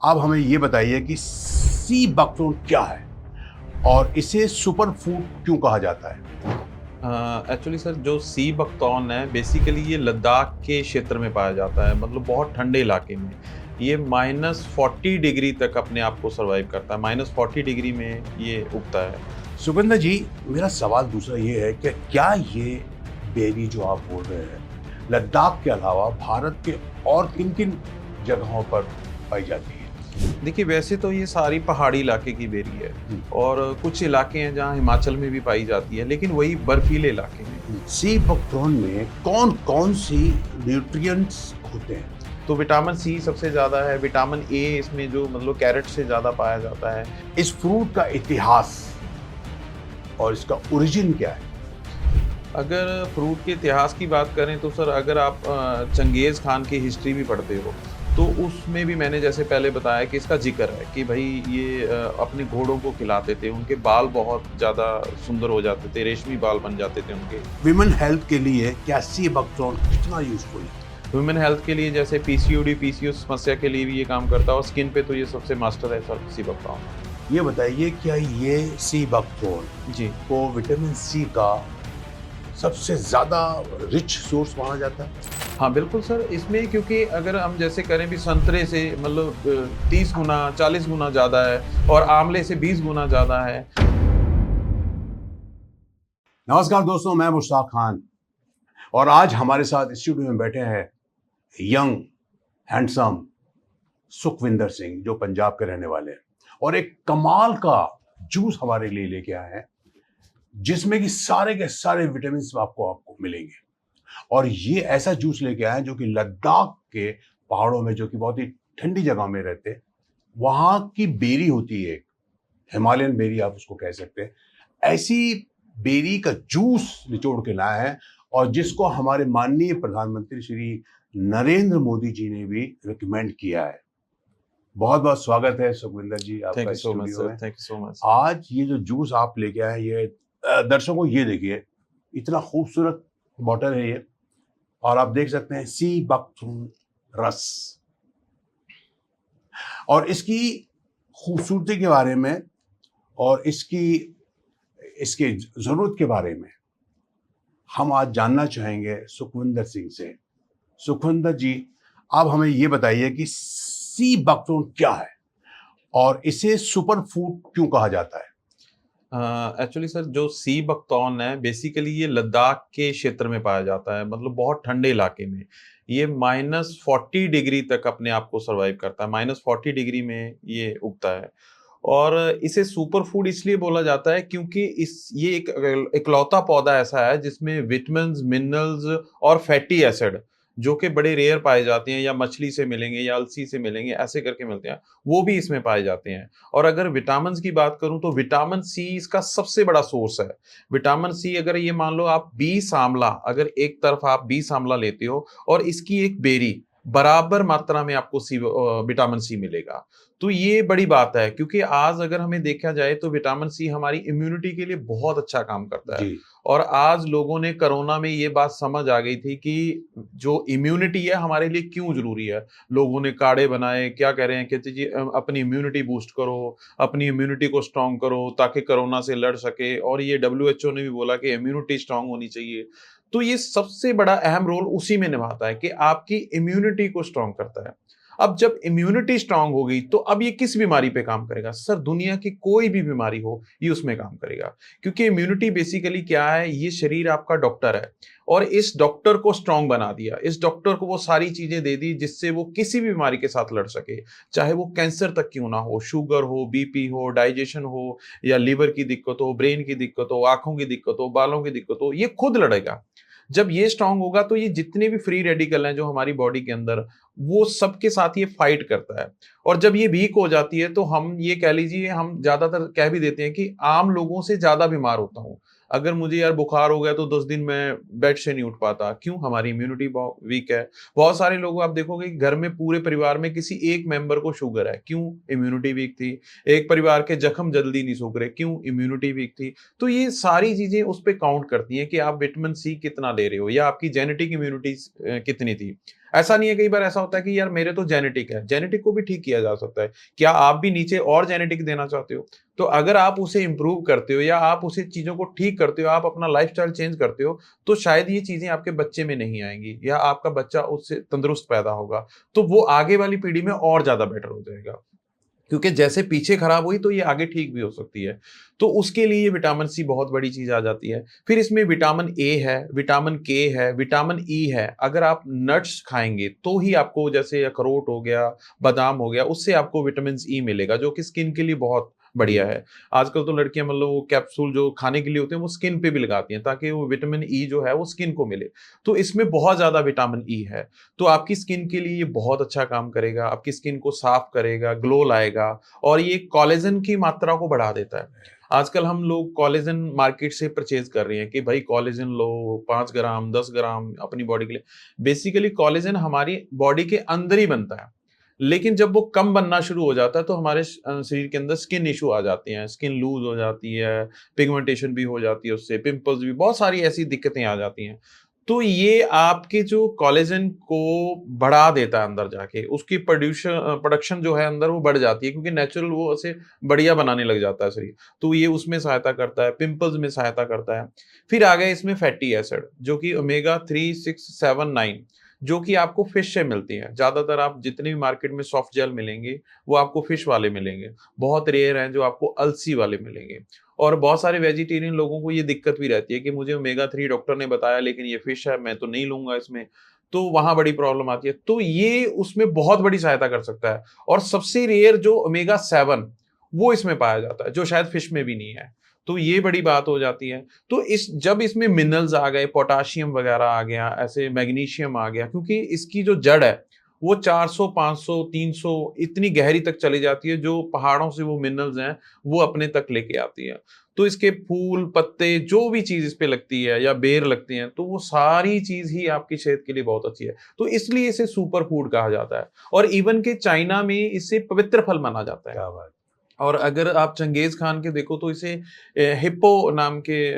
आप हमें ये बताइए कि सी बकथ्रोन क्या है और इसे सुपर फूड क्यों कहा जाता है? एक्चुअली सर जो सी बकथॉर्न है बेसिकली ये लद्दाख के क्षेत्र में पाया जाता है, मतलब बहुत ठंडे इलाके में। ये -40 डिग्री तक अपने आप को सर्वाइव करता है, -40 डिग्री में ये उगता है। सुखविंदर जी, मेरा सवाल दूसरा ये है कि क्या ये बेरी जो आप बोल रहे हैं लद्दाख के अलावा भारत के और किन किन जगहों पर पाई जाती है? देखिए वैसे तो ये सारी पहाड़ी इलाके की बेरी है हम्म, और कुछ इलाके हैं जहाँ हिमाचल में भी पाई जाती है, लेकिन वही बर्फीले इलाके में। सी बकथ्रोन में कौन कौन सी न्यूट्रिएंट्स होते हैं? तो विटामिन सी सबसे ज़्यादा है, विटामिन ए इसमें जो मतलब कैरेट से ज़्यादा पाया जाता है। इस फ्रूट का इतिहास और इसका ओरिजिन क्या है? अगर फ्रूट के इतिहास की बात करें तो सर अगर आप चंगेज़ खान की हिस्ट्री भी पढ़ते हो, तो उसमें भी मैंने जैसे पहले बताया कि इसका ज़िक्र है कि भई ये अपने घोड़ों को खिलाते थे, उनके बाल बहुत ज़्यादा सुंदर हो जाते थे, रेशमी बाल बन जाते थे उनके। विमेन हेल्थ के लिए क्या सी बकथ्रोन कितना यूजफुल है? ह्यूमन हेल्थ के लिए जैसे पीसीओडी, पीसीओएस समस्या के लिए भी ये काम करता है और स्किन पे तो ये सबसे मास्टर है सर, सी बकथॉर्न। ये बताइए क्या ये सी बकथ्रोन जी। को विटामिन सी का सबसे ज्यादा रिच सोर्स माना जाता है? हाँ, बिल्कुल सर, इसमें क्योंकि अगर हम जैसे करें भी संतरे से मतलब 30 गुना, 40 गुना ज़्यादा है और आमले से 20 गुना ज़्यादा है। नमस्कार दोस्तों, मैं मुश्ताक खान और आज हमारे साथ स्टूडियो में बैठे हैं यंग हैंडसम सुखविंदर सिंह जो पंजाब के रहने वाले हैं और एक कमाल का जूस हमारे लिए लेके आए हैं जिसमें कि सारे के सारे विटामिन आपको मिलेंगे। और ये ऐसा जूस लेके आए हैं जो कि लद्दाख के पहाड़ों में, जो कि बहुत ही ठंडी जगह में रहते हैं, वहां की बेरी होती है, हिमालयन बेरी आप उसको कह सकते हैं। ऐसी बेरी का जूस निचोड़ के लाए हैं और जिसको हमारे माननीय प्रधानमंत्री श्री नरेंद्र मोदी जी ने भी रिकमेंड किया है। बहुत बहुत स्वागत है सुखविंदर जी थैंक आपका you so much studio sir, में। Thank you so much. आज ये जो जूस आप लेके आए, ये दर्शकों ये देखिए, इतना खूबसूरत बॉटल है ये, और आप देख सकते हैं सी बकथ्रोन रस। और इसकी खूबसूरती के बारे में और इसके जरूरत के बारे में हम आज जानना चाहेंगे सुखविंदर सिंह से। सुखविंदर जी, आप हमें ये बताइए कि सी बकथ्रोन क्या है और इसे सुपर फूड क्यों कहा जाता है? एक्चुअली सर जो सी बकथॉर्न है बेसिकली ये लद्दाख के क्षेत्र में पाया जाता है, मतलब बहुत ठंडे इलाके में। ये -40 डिग्री तक अपने आप को सर्वाइव करता है, -40 डिग्री में ये उगता है। और इसे सुपर फूड इसलिए बोला जाता है क्योंकि इस ये एक इकलौता पौधा ऐसा है जिसमें विटामिन्स, मिनरल्स और फैटी एसिड जो कि बड़े रेयर पाए जाते हैं, या मछली से मिलेंगे या अलसी से मिलेंगे, ऐसे करके मिलते हैं, वो भी इसमें पाए जाते हैं। और अगर विटामिन्स की बात करूं तो विटामिन सी इसका सबसे बड़ा सोर्स है। विटामिन सी अगर ये मान लो आप 20 आंवला, अगर एक तरफ आप 20 आंवला लेते हो और इसकी एक बेरी, बराबर मात्रा में आपको विटामिन सी मिलेगा। तो ये बड़ी बात है क्योंकि आज अगर हमें देखा जाए तो विटामिन सी हमारी इम्यूनिटी के लिए बहुत अच्छा काम करता है। जी। और आज लोगों ने कोरोना में ये बात समझ आ गई थी कि जो इम्यूनिटी है हमारे लिए क्यों ज़रूरी है। लोगों ने काढ़े बनाए, क्या कह रहे हैं, कहते जी अपनी इम्यूनिटी बूस्ट करो, अपनी इम्यूनिटी को स्ट्रॉन्ग करो ताकि कोरोना से लड़ सके, और ये डब्ल्यूएचओ ने भी बोला कि इम्यूनिटी स्ट्रॉन्ग होनी चाहिए। तो ये सबसे बड़ा अहम रोल उसी में निभाता है कि आपकी इम्यूनिटी को स्ट्रॉन्ग करता है। अब जब इम्यूनिटी स्ट्रॉन्ग हो गई तो अब ये किस बीमारी पे काम करेगा? सर दुनिया की कोई भी बीमारी हो, ये उसमें काम करेगा। क्योंकि इम्यूनिटी बेसिकली क्या है, ये शरीर आपका डॉक्टर है और इस डॉक्टर को स्ट्रॉन्ग बना दिया। इस डॉक्टर को वो सारी चीजें दे दी जिससे वो किसी भी बीमारी के साथ लड़ सके, चाहे वो कैंसर तक क्यों ना हो, शुगर हो, बीपी हो, डाइजेशन हो, या लिवर की दिक्कत हो, ब्रेन की दिक्कत हो, आंखों की दिक्कत हो, बालों की दिक्कत हो, ये खुद लड़ेगा। जब ये स्ट्रांग होगा तो ये जितने भी फ्री रेडिकल हैं जो हमारी बॉडी के अंदर, वो सबके साथ ये फाइट करता है। और जब ये वीक हो जाती है तो हम ये कह लीजिए, हम ज्यादातर कह भी देते हैं कि आम लोगों से ज्यादा बीमार होता हूँ। अगर मुझे यार बुखार हो गया तो 10 दिन मैं बेड से नहीं उठ पाता, क्यों? हमारी इम्यूनिटी बहुत वीक है। बहुत सारे लोग आप देखोगे कि घर में पूरे परिवार में किसी एक मेंबर को शुगर है, क्यों? इम्यूनिटी वीक थी। एक परिवार के जख्म जल्दी नहीं सूख रहे, क्यों? इम्यूनिटी वीक थी। तो ये सारी चीजें उस पे काउंट करती हैं कि आप विटामिन सी कितना ले रहे हो या आपकी जेनेटिक इम्यूनिटी कितनी थी। ऐसा नहीं है, कई बार ऐसा होता है कि यार मेरे तो जेनेटिक है, जेनेटिक को भी ठीक किया जा सकता है। क्या आप भी नीचे और जेनेटिक देना चाहते हो? तो अगर आप उसे इंप्रूव करते हो या आप उसे चीजों को ठीक करते हो, आप अपना लाइफस्टाइल चेंज करते हो, तो शायद ये चीजें आपके बच्चे में नहीं आएंगी या आपका बच्चा उससे तंदुरुस्त पैदा होगा, तो वो आगे वाली पीढ़ी में और ज्यादा बेटर हो जाएगा। क्योंकि जैसे पीछे खराब हुई तो ये आगे ठीक भी हो सकती है। तो उसके लिए विटामिन सी बहुत बड़ी चीज आ जाती है। फिर इसमें विटामिन ए है, विटामिन के है, विटामिन ई है। अगर आप नट्स खाएंगे तो ही आपको, जैसे अखरोट हो गया, बादाम हो गया, उससे आपको विटामिन ई मिलेगा, जो कि स्किन के लिए बहुत बढ़िया है। आजकल तो लड़कियां मतलब वो कैप्सूल जो खाने के लिए होते हैं वो स्किन पे भी लगाती हैं, ताकि वो विटामिन ई जो है वो स्किन को मिले। तो इसमें बहुत ज्यादा विटामिन ई है, तो आपकी स्किन के लिए ये बहुत अच्छा काम करेगा, आपकी स्किन को साफ करेगा, ग्लो लाएगा, और ये कोलेजन की मात्रा को बढ़ा देता है। आजकल हम लोग कोलेजन मार्केट से परचेज कर रहे हैं कि भाई कोलेजन लो, 5 ग्राम 10 ग्राम अपनी बॉडी के लिए। बेसिकली कोलेजन हमारी बॉडी के अंदर ही बनता है, लेकिन जब वो कम बनना शुरू हो जाता है तो हमारे शरीर के अंदर स्किन इशू आ जाते हैं, स्किन लूज हो जाती है, पिगमेंटेशन भी हो जाती है, उससे पिंपल्स भी, बहुत सारी ऐसी दिक्कतें आ जाती हैं। तो ये आपके जो कोलेजन को बढ़ा देता है अंदर जाके, उसकी प्रोडक्शन जो है अंदर वो बढ़ जाती है, क्योंकि नेचुरल वो उसे बढ़िया बनाने लग जाता है शरीर। तो ये उसमें सहायता करता है, पिंपल्स में सहायता करता है। फिर आ गए इसमें फैटी एसिड, जो कि ओमेगा 3, 6, 7, 9, जो कि आपको फिश से मिलती हैं। ज्यादातर आप जितने भी मार्केट में सॉफ्ट जेल मिलेंगे वो आपको फिश वाले मिलेंगे। बहुत रेयर हैं जो आपको अलसी वाले मिलेंगे। और बहुत सारे वेजिटेरियन लोगों को ये दिक्कत भी रहती है कि मुझे ओमेगा 3 डॉक्टर ने बताया, लेकिन ये फिश है, मैं तो नहीं लूंगा इसमें। तो वहां बड़ी प्रॉब्लम आती है। तो ये उसमें बहुत बड़ी सहायता कर सकता है। और सबसे रेयर जो ओमेगा 7 वो इसमें पाया जाता है, जो शायद फिश में भी नहीं है। तो ये बड़ी बात हो जाती है। तो इस जब इसमें मिनरल्स आ गए, पोटाशियम वगैरह आ गया, ऐसे मैग्नीशियम आ गया, क्योंकि इसकी जो जड़ है वो 400, 500, 300 इतनी गहरी तक चली जाती है, जो पहाड़ों से वो मिनरल्स हैं वो अपने तक लेके आती है। तो इसके फूल पत्ते जो भी चीज इस पे लगती है या बेर लगती हैं, तो वो सारी चीज ही आपकी सेहत के लिए बहुत अच्छी है। तो इसलिए इसे सुपर फूड कहा जाता है। और इवन के चाइना में इसे पवित्र फल माना जाता है। क्या बात। और अगर आप चंगेज खान के देखो तो इसे हिप्पो नाम के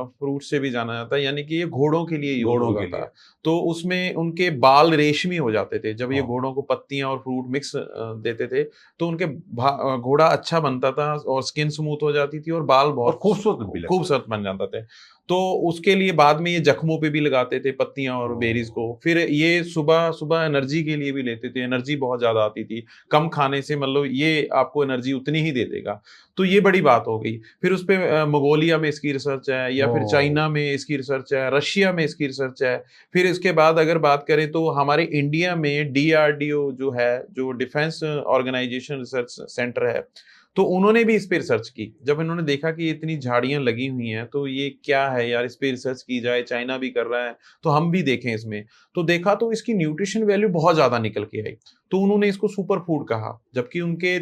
फ्रूट से भी जाना जाता है, यानी कि ये घोड़ों के लिए यूज घोड़ों होता के था। लिए। तो उसमें उनके बाल रेशमी हो जाते थे जब ये हाँ। घोड़ों को पत्तियां और फ्रूट मिक्स देते थे, तो उनके घोड़ा अच्छा बनता था और स्किन स्मूथ हो जाती थी और बाल और बहुत खूबसूरत भी लगता खूबसूरत बन जाते थे। तो उसके लिए बाद में ये जख्मों पे भी लगाते थे पत्तियां और बेरीज को। फिर ये सुबह सुबह एनर्जी के लिए भी लेते थे, एनर्जी बहुत ज्यादा आती थी। कम खाने से मतलब ये आपको एनर्जी उतनी ही दे देगा। तो ये बड़ी बात हो गई। फिर उस पे मंगोलिया में इसकी रिसर्च है, या फिर ओह। चाइना में इसकी रिसर्च है, रशिया में इसकी रिसर्च है। फिर इसके बाद अगर बात करें तो हमारे इंडिया में डीआरडीओ जो है, जो डिफेंस ऑर्गेनाइजेशन रिसर्च सेंटर है, तो उन्होंने भी इस पे रिसर्च की। जब इन्होंने देखा कि इतनी झाड़ियां लगी हुई हैं तो ये क्या है यार, इस पे रिसर्च की जाए, चाइना भी कर रहा है तो हम भी देखें इसमें। तो देखा तो इसकी न्यूट्रिशन वैल्यू बहुत ज्यादा निकल के आई। तो उन्होंने इसको सुपर फूड कहा, जबकि उनके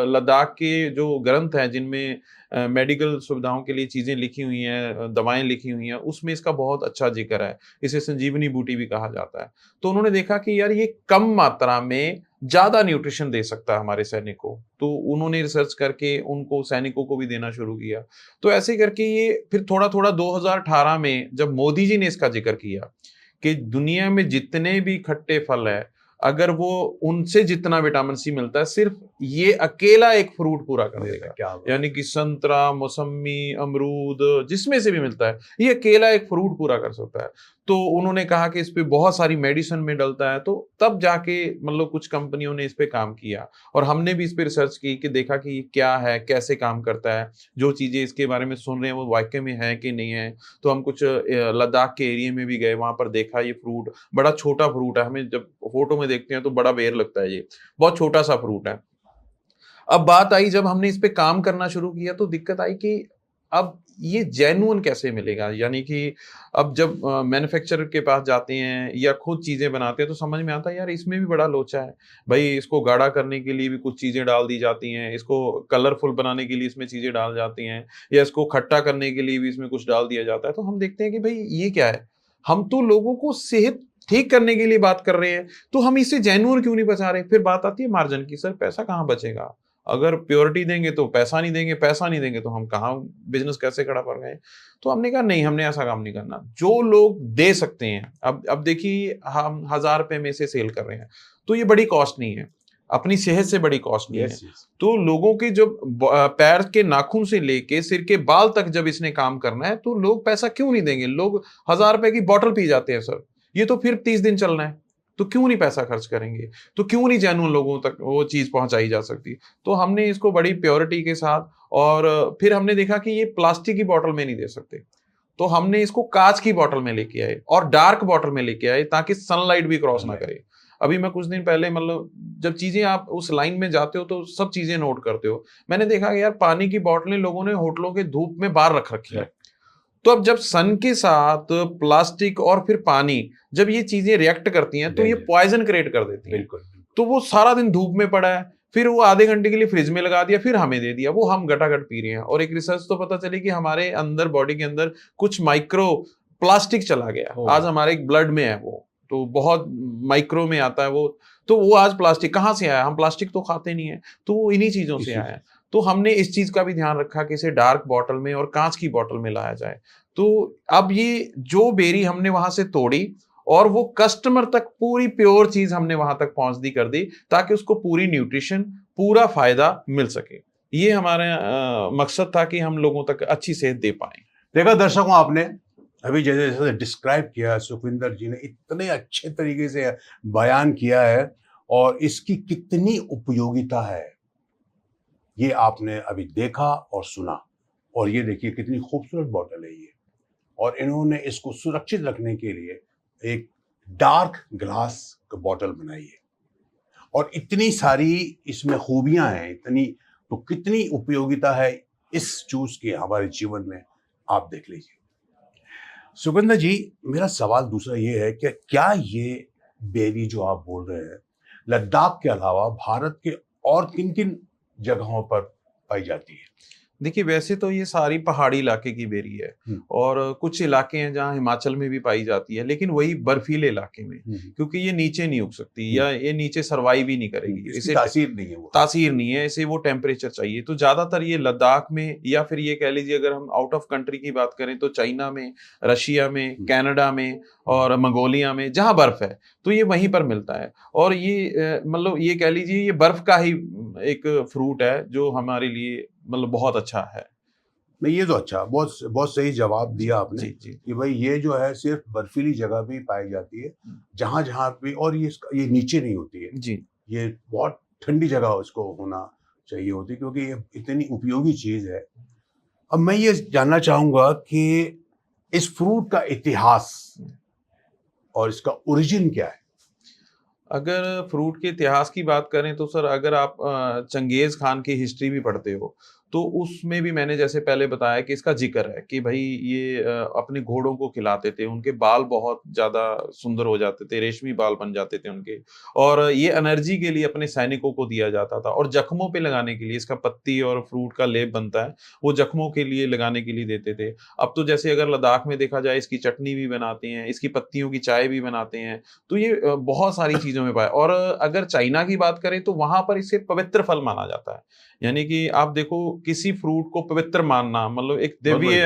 लद्दाख के जो ग्रंथ हैं जिनमें मेडिकल सुविधाओं के लिए चीजें लिखी हुई हैं, दवाएं लिखी हुई हैं, उसमें इसका बहुत अच्छा जिक्र है। इसे संजीवनी बूटी भी कहा जाता है। तो उन्होंने देखा कि यार ये कम मात्रा में ज्यादा न्यूट्रिशन दे सकता है हमारे सैनिक को। तो उन्होंने रिसर्च करके उनको सैनिकों को भी देना शुरू किया। तो ऐसे करके ये फिर थोड़ा थोड़ा 2018 में जब मोदी जी ने इसका जिक्र किया कि दुनिया में जितने भी खट्टे फल है, अगर वो उनसे जितना विटामिन सी मिलता है, सिर्फ ये अकेला एक फ्रूट पूरा कर देगा। क्या बात। यानी कि संतरा, मौसमी, अमरूद, जिसमें से भी मिलता है, ये अकेला एक फ्रूट पूरा कर सकता है। तो उन्होंने कहा कि इस पे बहुत सारी मेडिसिन में डलता है। तो तब जाके मतलब कुछ कंपनियों ने इस पे काम किया, और हमने भी इस पे रिसर्च की कि देखा कि ये क्या है, कैसे काम करता है, जो चीजें इसके बारे में सुन रहे हैं वो वाकई में है कि नहीं है। तो हम कुछ लद्दाख के एरिया में भी गए, वहां पर देखा ये फ्रूट बड़ा छोटा फ्रूट है, हमें जब फोटो में देखते हैं तो बड़ा बेर लगता है, ये बहुत छोटा सा फ्रूट है। अब बात आई जब हमने इस पे काम करना शुरू किया तो दिक्कत आई कि अब ये जेन्युइन कैसे मिलेगा। यानी कि अब जब मैन्युफैक्चरर के पास जाते हैं या खुद चीजें बनाते हैं तो समझ में आता है यार इसमें भी बड़ा लोचा है। भाई इसको गाढ़ा करने के लिए भी कुछ चीजें डाल दी जाती हैं, इसको कलरफुल बनाने के लिए इसमें चीजें डाल जाती हैं, या इसको खट्टा करने के लिए भी इसमें कुछ डाल दिया जाता है। तो हम देखते हैं कि भाई ये क्या है, हम तो लोगों को सेहत ठीक करने के लिए बात कर रहे हैं, तो हम इसे जेन्युइन क्यों नहीं बचा रहे। फिर बात आती है मार्जिन की, सर पैसा कहाँ बचेगा। अगर प्योरिटी देंगे तो पैसा नहीं देंगे, पैसा नहीं देंगे तो हम कहाँ बिजनेस कैसे खड़ा कर गए। तो हमने कहा नहीं, हमने ऐसा काम नहीं करना। जो लोग दे सकते हैं, अब देखिए हम 1000 रुपए में से सेल कर रहे हैं, तो ये बड़ी कॉस्ट नहीं है, अपनी सेहत से बड़ी कॉस्ट नहीं है। यस। तो लोगों के जब पैर के नाखून से लेके सिर के बाल तक जब इसने काम करना है, तो लोग पैसा क्यों नहीं देंगे। लोग 1000 रुपए की बॉटल पी जाते हैं सर, ये तो फिर 30 दिन चलना है, तो क्यों नहीं पैसा खर्च करेंगे, तो क्यों नहीं जेन्युइन लोगों तक वो चीज पहुंचाई जा सकती। तो हमने इसको बड़ी प्योरिटी के साथ, और फिर हमने देखा कि ये प्लास्टिक की बॉटल में नहीं दे सकते, तो हमने इसको कांच की बॉटल में लेके आए और डार्क बॉटल में लेके आए, ताकि सनलाइट भी क्रॉस ना करे। अभी मैं कुछ दिन पहले, मतलब जब चीजें आप उस लाइन में जाते हो तो सब चीजें नोट करते हो, मैंने देखा कि यार पानी की बोतलें लोगों ने होटलों के धूप में बाहर रख रखी है। तो अब जब सन के साथ प्लास्टिक और फिर पानी, जब ये चीजें रिएक्ट करती हैं तो ये पॉइजन क्रिएट कर देती हैं। बिल्कुल। तो वो सारा दिन धूप में पड़ा है, फिर वो आधे घंटे के लिए फ्रिज में लगा दिया, फिर हमें दे दिया, वो हम गटागट पी रहे हैं। और एक रिसर्च तो पता चली कि हमारे अंदर, बॉडी के अंदर कुछ माइक्रो प्लास्टिक चला गया। आज हमारे ब्लड में है वो, तो बहुत माइक्रो में आता है वो। तो वो आज प्लास्टिक कहाँ से आया, हम प्लास्टिक तो खाते नहीं है, तो वो इन्हीं चीजों से आया है। तो हमने इस चीज का भी ध्यान रखा कि इसे डार्क बॉटल में और कांच की बॉटल में लाया जाए। तो अब ये जो बेरी हमने वहां से तोड़ी और वो कस्टमर तक पूरी प्योर चीज हमने वहां तक पहुंच दी कर दी, ताकि उसको पूरी न्यूट्रिशन, पूरा फायदा मिल सके। ये हमारा मकसद था कि हम लोगों तक अच्छी सेहत दे पाए। देखा दर्शकों, आपने अभी जैसे जैसे डिस्क्राइब किया, सुखविंदर जी ने इतने अच्छे तरीके से बयान किया है, और इसकी कितनी उपयोगिता है ये आपने अभी देखा और सुना। और ये देखिए कितनी खूबसूरत बॉटल है ये, और इन्होंने इसको सुरक्षित रखने के लिए एक डार्क ग्लास बॉटल बनाई है, और इतनी सारी इसमें खूबियां हैं, इतनी, तो कितनी उपयोगिता है इस जूस की हमारे जीवन में, आप देख लीजिए। सुगंधा जी, मेरा सवाल दूसरा ये है कि क्या ये बेरी जो आप बोल रहे हैं, लद्दाख के अलावा भारत के और किन किन जगहों पर पाई जाती है? देखिए, वैसे तो ये सारी पहाड़ी इलाके की बेरी है, और कुछ इलाके हैं जहाँ हिमाचल में भी पाई जाती है, लेकिन वही बर्फीले इलाके में, क्योंकि ये नीचे नहीं उग सकती, या ये नीचे सर्वाइव ही नहीं करेगी, इसे तासीर नहीं है, वो तासीर नहीं है, इसे वो टेम्परेचर चाहिए। तो ज्यादातर ये लद्दाख में, या फिर ये कह लीजिए अगर हम आउट ऑफ कंट्री की बात करें तो चाइना में, रशिया में, कनाडा में और मंगोलिया में, जहां बर्फ है तो ये वहीं पर मिलता है। और ये मतलब ये कह लीजिए ये बर्फ का ही एक फ्रूट है जो हमारे लिए मतलब बहुत अच्छा है। नहीं, ये तो अच्छा, बहुत बहुत सही जवाब दिया आपने। जी जी। कि भाई ये जो है सिर्फ बर्फीली जगह पे ही पाई जाती है, जहां जहां पे, और ये नीचे नहीं होती है जी। ये बहुत ठंडी जगह उसको होना चाहिए होती है, क्योंकि ये इतनी उपयोगी चीज है। अब मैं ये जानना चाहूंगा कि इस फ्रूट का इतिहास और इसका ओरिजिन क्या है? अगर फ्रूट के इतिहास की बात करें तो सर, अगर आप चंगेज खान की हिस्ट्री भी पढ़ते हो तो उसमें भी मैंने जैसे पहले बताया कि इसका जिक्र है कि भाई ये अपने घोड़ों को खिलाते थे, उनके बाल बहुत ज्यादा सुंदर हो जाते थे, रेशमी बाल बन जाते थे उनके, और ये एनर्जी के लिए अपने सैनिकों को दिया जाता था। और जख्मों पे लगाने के लिए इसका पत्ती और फ्रूट का लेप बनता है, वो जख्मों के लिए लगाने के लिए देते थे। अब तो जैसे अगर लद्दाख में देखा जाए, इसकी चटनी भी बनाते हैं, इसकी पत्तियों की चाय भी बनाते हैं, तो ये बहुत सारी चीजों में पाया। और अगर चाइना की बात करें तो वहां पर इसे पवित्र फल माना जाता है। यानी कि आप देखो, किसी फ्रूट को पवित्र मानना मतलब एक दिव्य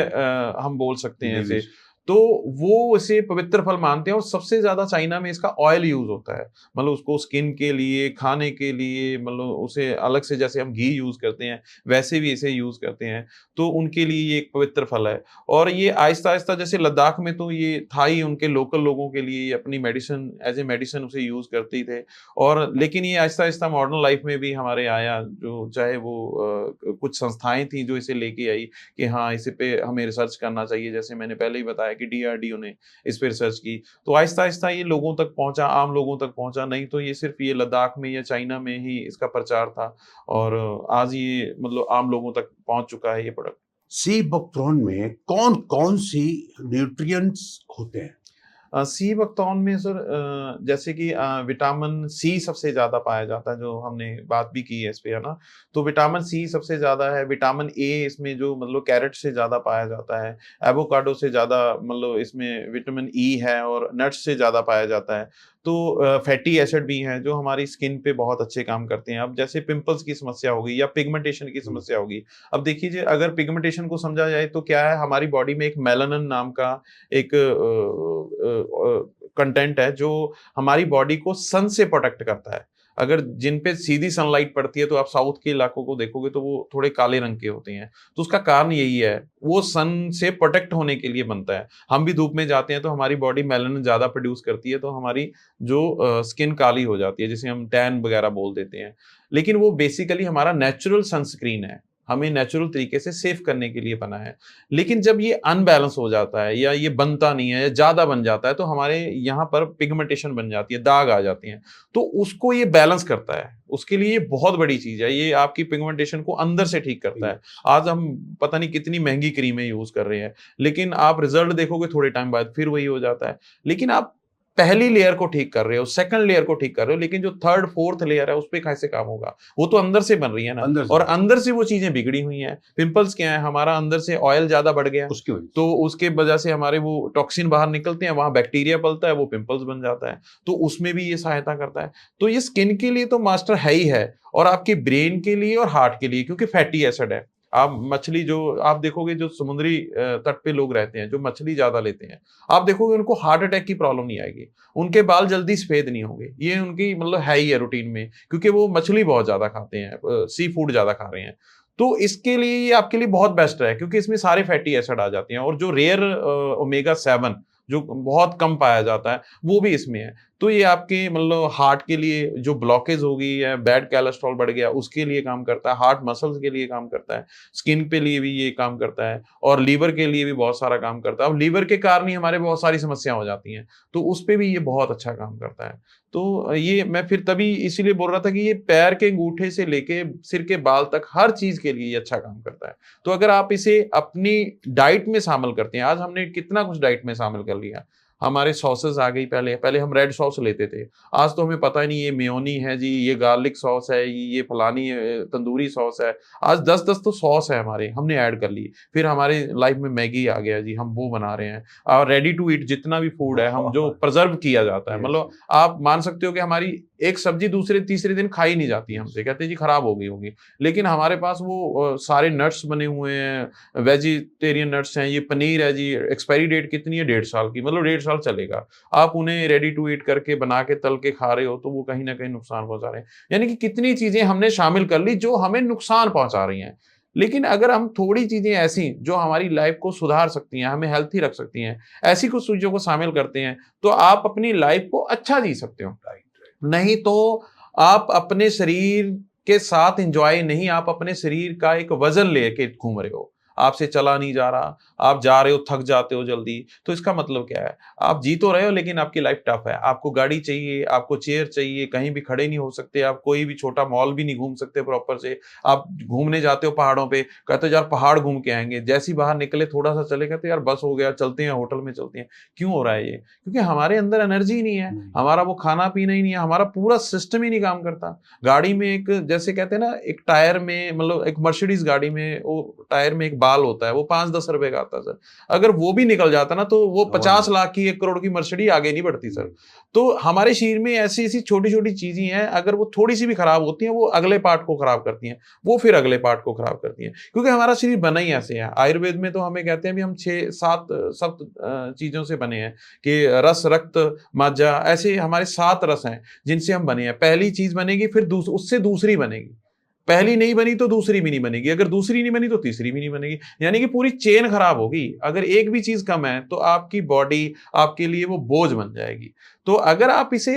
हम बोल सकते हैं इसे, तो वो इसे पवित्र फल मानते हैं। और सबसे ज्यादा चाइना में इसका ऑयल यूज होता है, मतलब उसको स्किन के लिए, खाने के लिए, मतलब उसे अलग से जैसे हम घी यूज करते हैं वैसे भी इसे यूज करते हैं। तो उनके लिए ये एक पवित्र फल है। और ये आहिस्ता आहिस्ता, जैसे लद्दाख में तो ये था ही, उनके लोकल लोगों के लिए ये अपनी मेडिसिन, एज ए मेडिसिन उसे यूज करते ही थे। और लेकिन ये आहिस्ता आहिस्ता मॉडर्न लाइफ में भी हमारे आया, जो चाहे वो कुछ संस्थाएं थी जो इसे लेके आई कि हाँ इसे पे हमें रिसर्च करना चाहिए। जैसे मैंने पहले ही बताया कि DRDO ने इस पे रिसर्च की, तो आहिस्ता आहिस्ता ये लोगों तक पहुंचा, आम लोगों तक पहुंचा। नहीं तो ये सिर्फ ये लद्दाख में या चाइना में ही इसका प्रचार था, और आज ये मतलब आम लोगों तक पहुंच चुका है ये प्रोडक्ट। सी बकथ्रोन में कौन कौन सी न्यूट्रिएंट्स होते हैं? सी बकथॉर्न में सर, जैसे कि विटामिन सी सबसे ज्यादा पाया जाता है, जो हमने बात भी की है इस पे, है ना। तो विटामिन सी सबसे ज्यादा है। विटामिन ए इसमें जो मतलब कैरेट से ज्यादा पाया जाता है। एवोकाडो से ज्यादा मतलब इसमें विटामिन ई है, और नट्स से ज्यादा पाया जाता है। तो फैटी एसिड भी हैं जो हमारी स्किन पे बहुत अच्छे काम करते हैं। अब जैसे पिंपल्स की समस्या होगी या पिगमेंटेशन की समस्या होगी, अब देखिए अगर पिगमेंटेशन को समझा जाए तो क्या है, हमारी बॉडी में एक मेलानिन नाम का एक कंटेंट है जो हमारी बॉडी को सन से प्रोटेक्ट करता है। अगर जिन पे सीधी सनलाइट पड़ती है, तो आप साउथ के इलाकों को देखोगे तो वो थोड़े काले रंग के होते हैं, तो उसका कारण यही है, वो सन से प्रोटेक्ट होने के लिए बनता है। हम भी धूप में जाते हैं तो हमारी बॉडी मेलानिन ज्यादा प्रोड्यूस करती है, तो हमारी जो स्किन काली हो जाती है, जिसे हम टैन वगैरह बोल देते हैं। लेकिन वो बेसिकली हमारा नेचुरल सनस्क्रीन है, हमें नेचुरल तरीके से सेव करने के लिए बना है। लेकिन जब ये अनबैलेंस हो जाता है या ये बनता नहीं है या ज्यादा बन जाता है, तो हमारे यहाँ पर पिगमेंटेशन बन जाती है, दाग आ जाती हैं, तो उसको ये बैलेंस करता है। उसके लिए ये बहुत बड़ी चीज है, ये आपकी पिगमेंटेशन को अंदर से ठीक करता है। आज हम पता नहीं कितनी महंगी क्रीमें यूज कर रहे हैं, लेकिन आप रिजल्ट देखोगे थोड़े टाइम बाद फिर वही हो जाता है। लेकिन आप पहली लेयर को ठीक कर रहे हो, सेकंड लेयर को ठीक कर रहे हो, लेकिन जो थर्ड फोर्थ लेयर है उस पे कैसे काम होगा? वो तो अंदर से बन रही है ना, और अंदर से वो चीजें बिगड़ी हुई हैं। पिंपल्स क्या है, हमारा अंदर से ऑयल ज्यादा बढ़ गया, तो उसके वजह से हमारे वो टॉक्सिन बाहर निकलते हैं, वहां बैक्टीरिया पलता है, वो पिंपल्स बन जाता है, तो उसमें भी ये सहायता करता है। तो ये स्किन के लिए तो मास्टर है ही है, और आपके ब्रेन के लिए और हार्ट के लिए, क्योंकि फैटी एसिड है। आप मछली जो आप देखोगे, जो समुद्री तट पे लोग रहते हैं जो मछली ज्यादा लेते हैं, आप देखोगे उनको हार्ट अटैक की प्रॉब्लम नहीं आएगी, उनके बाल जल्दी सफेद नहीं होंगे। ये उनकी मतलब है ही है रूटीन में, क्योंकि वो मछली बहुत ज्यादा खाते हैं, सी फूड ज्यादा खा रहे हैं। तो इसके लिए ये आपके लिए बहुत बेस्ट है, क्योंकि इसमें सारे फैटी एसिड आ जाते हैं, और जो रेयर ओमेगा 7 जो बहुत कम पाया जाता है वो भी इसमें है। तो ये आपके मतलब हार्ट के लिए जो ब्लॉकेज होगी या बैड कोलेस्ट्रॉल बढ़ गया उसके लिए काम करता है, हार्ट मसल्स के लिए काम करता है, स्किन पे लिए भी ये काम करता है, और लीवर के लिए भी बहुत सारा काम करता है। अब लीवर के कारण ही हमारे बहुत सारी समस्या हो जाती हैं, तो उस पे भी ये बहुत अच्छा काम करता है। तो ये मैं फिर तभी इसीलिए बोल रहा था कि ये पैर के अंगूठे से लेके सिर के बाल तक हर चीज के लिए ये अच्छा काम करता है। तो अगर आप इसे अपनी डाइट में शामिल करते हैं, आज हमने कितना कुछ डाइट में शामिल कर लिया, हमारे सॉसेस आ गई, पहले पहले हम रेड सॉस लेते थे, आज तो हमें पता ही नहीं ये मेयोनी है जी, ये गार्लिक सॉस है, ये फलानी तंदूरी सॉस है। आज 10-10 तो सॉस है हमारे, हमने ऐड कर ली। फिर हमारे लाइफ में मैगी आ गया जी, हम वो बना रहे हैं। और रेडी टू ईट जितना भी फूड है, हम जो प्रिजर्व किया जाता है, मतलब आप मान सकते हो कि हमारी एक सब्जी दूसरे तीसरे दिन खाई नहीं जाती हमसे, कहते जी खराब हो गई होगी, लेकिन हमारे पास वो सारे नट्स बने हुए हैं, वेजिटेरियन नट्स हैं, ये पनीर है जी, एक्सपायरी डेट कितनी है, 1.5 साल की, मतलब 1.5 साल चलेगा। आप उन्हें रेडी टू ईट करके बना के तल के खा रहे हो, तो वो कहीं ना कहीं नुकसान पहुंचा रहे हैं। यानी कि कितनी चीजें हमने शामिल कर ली जो हमें नुकसान पहुंचा रही हैं। लेकिन अगर हम थोड़ी चीजें ऐसी जो हमारी लाइफ को सुधार सकती हैं, हमें हेल्थी रख सकती हैं, ऐसी कुछ चीजों को शामिल करते हैं, तो आप अपनी लाइफ को अच्छा जी सकते हो। नहीं तो आप अपने शरीर के साथ एंजॉय नहीं, आप अपने शरीर का एक वजन लेके घूम रहे हो, आपसे चला नहीं जा रहा, आप जा रहे हो थक जाते हो जल्दी, तो इसका मतलब क्या है? आप जी तो रहे हो लेकिन आपकी लाइफ टफ है, आपको गाड़ी चाहिए, आपको चेयर चाहिए, कहीं भी खड़े नहीं हो सकते, आप कोई भी छोटा मॉल भी नहीं घूम सकते प्रॉपर से। आप घूमने जाते हो पहाड़ों पे, कहते हो यार पहाड़ घूम के आएंगे, जैसे ही बाहर निकले थोड़ा सा चले, कहते यार बस हो गया, चलते हैं होटल में चलते हैं। क्यों हो रहा है ये? क्योंकि हमारे अंदर एनर्जी नहीं है, हमारा वो खाना पीना ही नहीं है, हमारा पूरा सिस्टम ही नहीं काम करता। गाड़ी में एक जैसे कहते हैं ना, एक टायर में, मतलब एक मर्सिडीज गाड़ी में वो टायर में एक बाल होता है, वो 5-10 रुपए का आता है सर, अगर वो भी निकल जाता ना, तो वो 50 लाख की 1 करोड़ की मर्सिडीज आगे नहीं बढ़ती सर। तो हमारे शरीर में ऐसी ऐसी छोटी छोटी चीजें हैं, अगर वो थोड़ी सी भी खराब होती हैं, वो अगले पार्ट को खराब करती हैं, वो फिर अगले पार्ट को खराब करती हैं, क्योंकि हमारा शरीर बना ही ऐसे है। आयुर्वेद में तो हमें कहते हैं भी हम 6-7 चीजों से बने हैं, कि रस, रक्त, मज्जा, ऐसे हमारे 7 रस हैं जिनसे हम बने हैं। पहली चीज बनेगी, फिर उससे दूसरी बनेगी, पहली नहीं बनी तो दूसरी भी नहीं बनेगी, अगर दूसरी नहीं बनी तो तीसरी भी नहीं बनेगी, यानी कि पूरी चेन खराब होगी। अगर एक भी चीज कम है तो आपकी बॉडी आपके लिए वो बोझ बन जाएगी। तो अगर आप इसे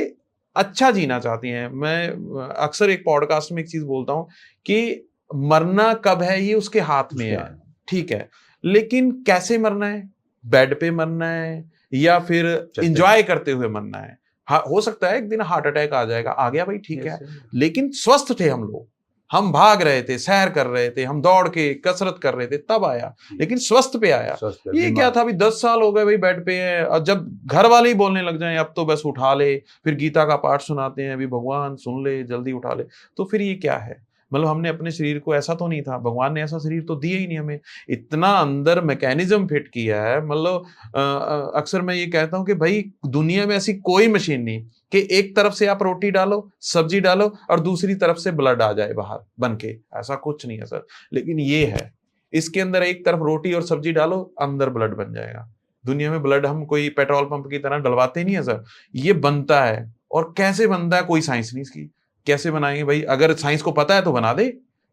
अच्छा जीना चाहती हैं, मैं अक्सर एक पॉडकास्ट में एक चीज बोलता हूं कि मरना कब है ये उसके हाथ में है, ठीक है, लेकिन कैसे मरना है? बेड पे मरना है या फिर एंजॉय करते हुए मरना है? हाँ, हो सकता है एक दिन हार्ट अटैक आ जाएगा, आ गया भाई, ठीक है, लेकिन स्वस्थ थे हम लोग, हम भाग रहे थे, सैर कर रहे थे, हम दौड़ के कसरत कर रहे थे, तब आया, लेकिन स्वस्थ पे आया। ये क्या था, अभी 10 साल हो गए भाई बेड पे है, और जब घर वाले ही बोलने लग जाएं अब तो बस उठा ले, फिर गीता का पाठ सुनाते हैं, अभी भगवान सुन ले, जल्दी उठा ले, तो फिर ये क्या है? मतलब हमने अपने शरीर को, ऐसा तो नहीं था, भगवान ने ऐसा शरीर तो दिया ही नहीं हमें, इतना अंदर मैकेनिज्म फिट किया है। मतलब अक्सर मैं ये कहता हूं कि भाई दुनिया में ऐसी कोई मशीन नहीं कि एक तरफ से आप रोटी डालो, सब्जी डालो और दूसरी तरफ से ब्लड आ जाए बाहर बन के, ऐसा कुछ नहीं है सर। लेकिन ये है, इसके अंदर एक तरफ रोटी और सब्जी डालो, अंदर ब्लड बन जाएगा। दुनिया में ब्लड हम कोई पेट्रोल पंप की तरह डलवाते नहीं है सर, ये बनता है। और कैसे बनता है कोई साइंस नहीं इसकी, कैसे बनाएंगे भाई? अगर साइंस को पता है तो बना दे,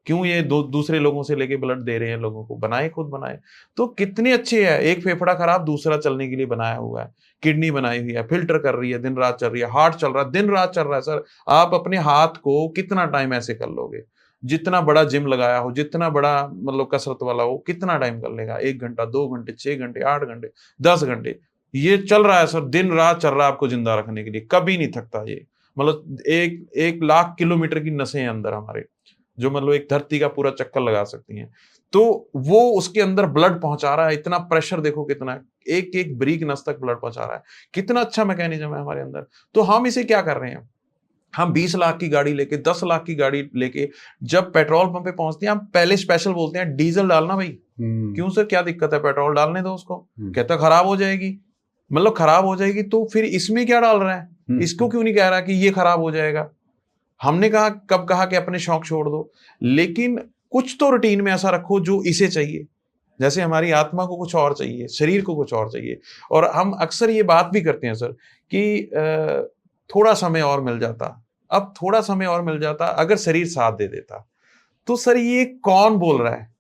क्यों ये दूसरे लोगों से लेके ब्लड दे रहे हैं लोगों को? बनाए, खुद बनाए। तो कितने अच्छे है, एक फेफड़ा खराब दूसरा चलने के लिए बनाया हुआ है, किडनी बनाई हुई है, फिल्टर कर रही है, दिन रात चल रही है, हार्ट चल रहा है, दिन रात चल रहा है सर। आप अपने हाथ को कितना टाइम ऐसे कर लोगे? जितना बड़ा जिम लगाया हो, जितना बड़ा मतलब कसरत वाला हो, कितना टाइम कर लेगा? 1 घंटा, 2 घंटे, 6 घंटे, 8 घंटे, 10 घंटे, ये चल रहा है सर, दिन रात चल रहा है आपको जिंदा रखने के लिए, कभी नहीं थकता ये। मतलब 1 लाख किलोमीटर की नसें हैं अंदर हमारे, जो मतलब एक धरती का पूरा चक्कर लगा सकती हैं। तो वो उसके अंदर ब्लड पहुंचा रहा है, इतना प्रेशर देखो कितना है, एक एक ब्रीक नस तक ब्लड पहुंचा रहा है, कितना अच्छा मैकेनिज्म है हमारे अंदर। तो हम इसे क्या कर रहे हैं? हम 20 लाख की गाड़ी लेके, 10 लाख की गाड़ी लेके जब पेट्रोल पंप पे पहुंचते हैं, हम पहले स्पेशल बोलते हैं डीजल डालना भाई। क्यों सर, क्या दिक्कत है? पेट्रोल डालने दो उसको। कहता खराब हो जाएगी। मतलब खराब हो जाएगी तो फिर इसमें क्या डाल रहा है? इसको क्यों नहीं कह रहा कि ये खराब हो जाएगा? हमने कहा, कब कहा कि अपने शौक छोड़ दो, लेकिन कुछ तो रूटीन में ऐसा रखो जो इसे चाहिए। जैसे हमारी आत्मा को कुछ और चाहिए, शरीर को कुछ और चाहिए। और हम अक्सर ये बात भी करते हैं सर कि थोड़ा समय और मिल जाता, अब थोड़ा समय और मिल जाता, अगर शरीर साथ दे देता। तो सर ये कौन बोल रहा है?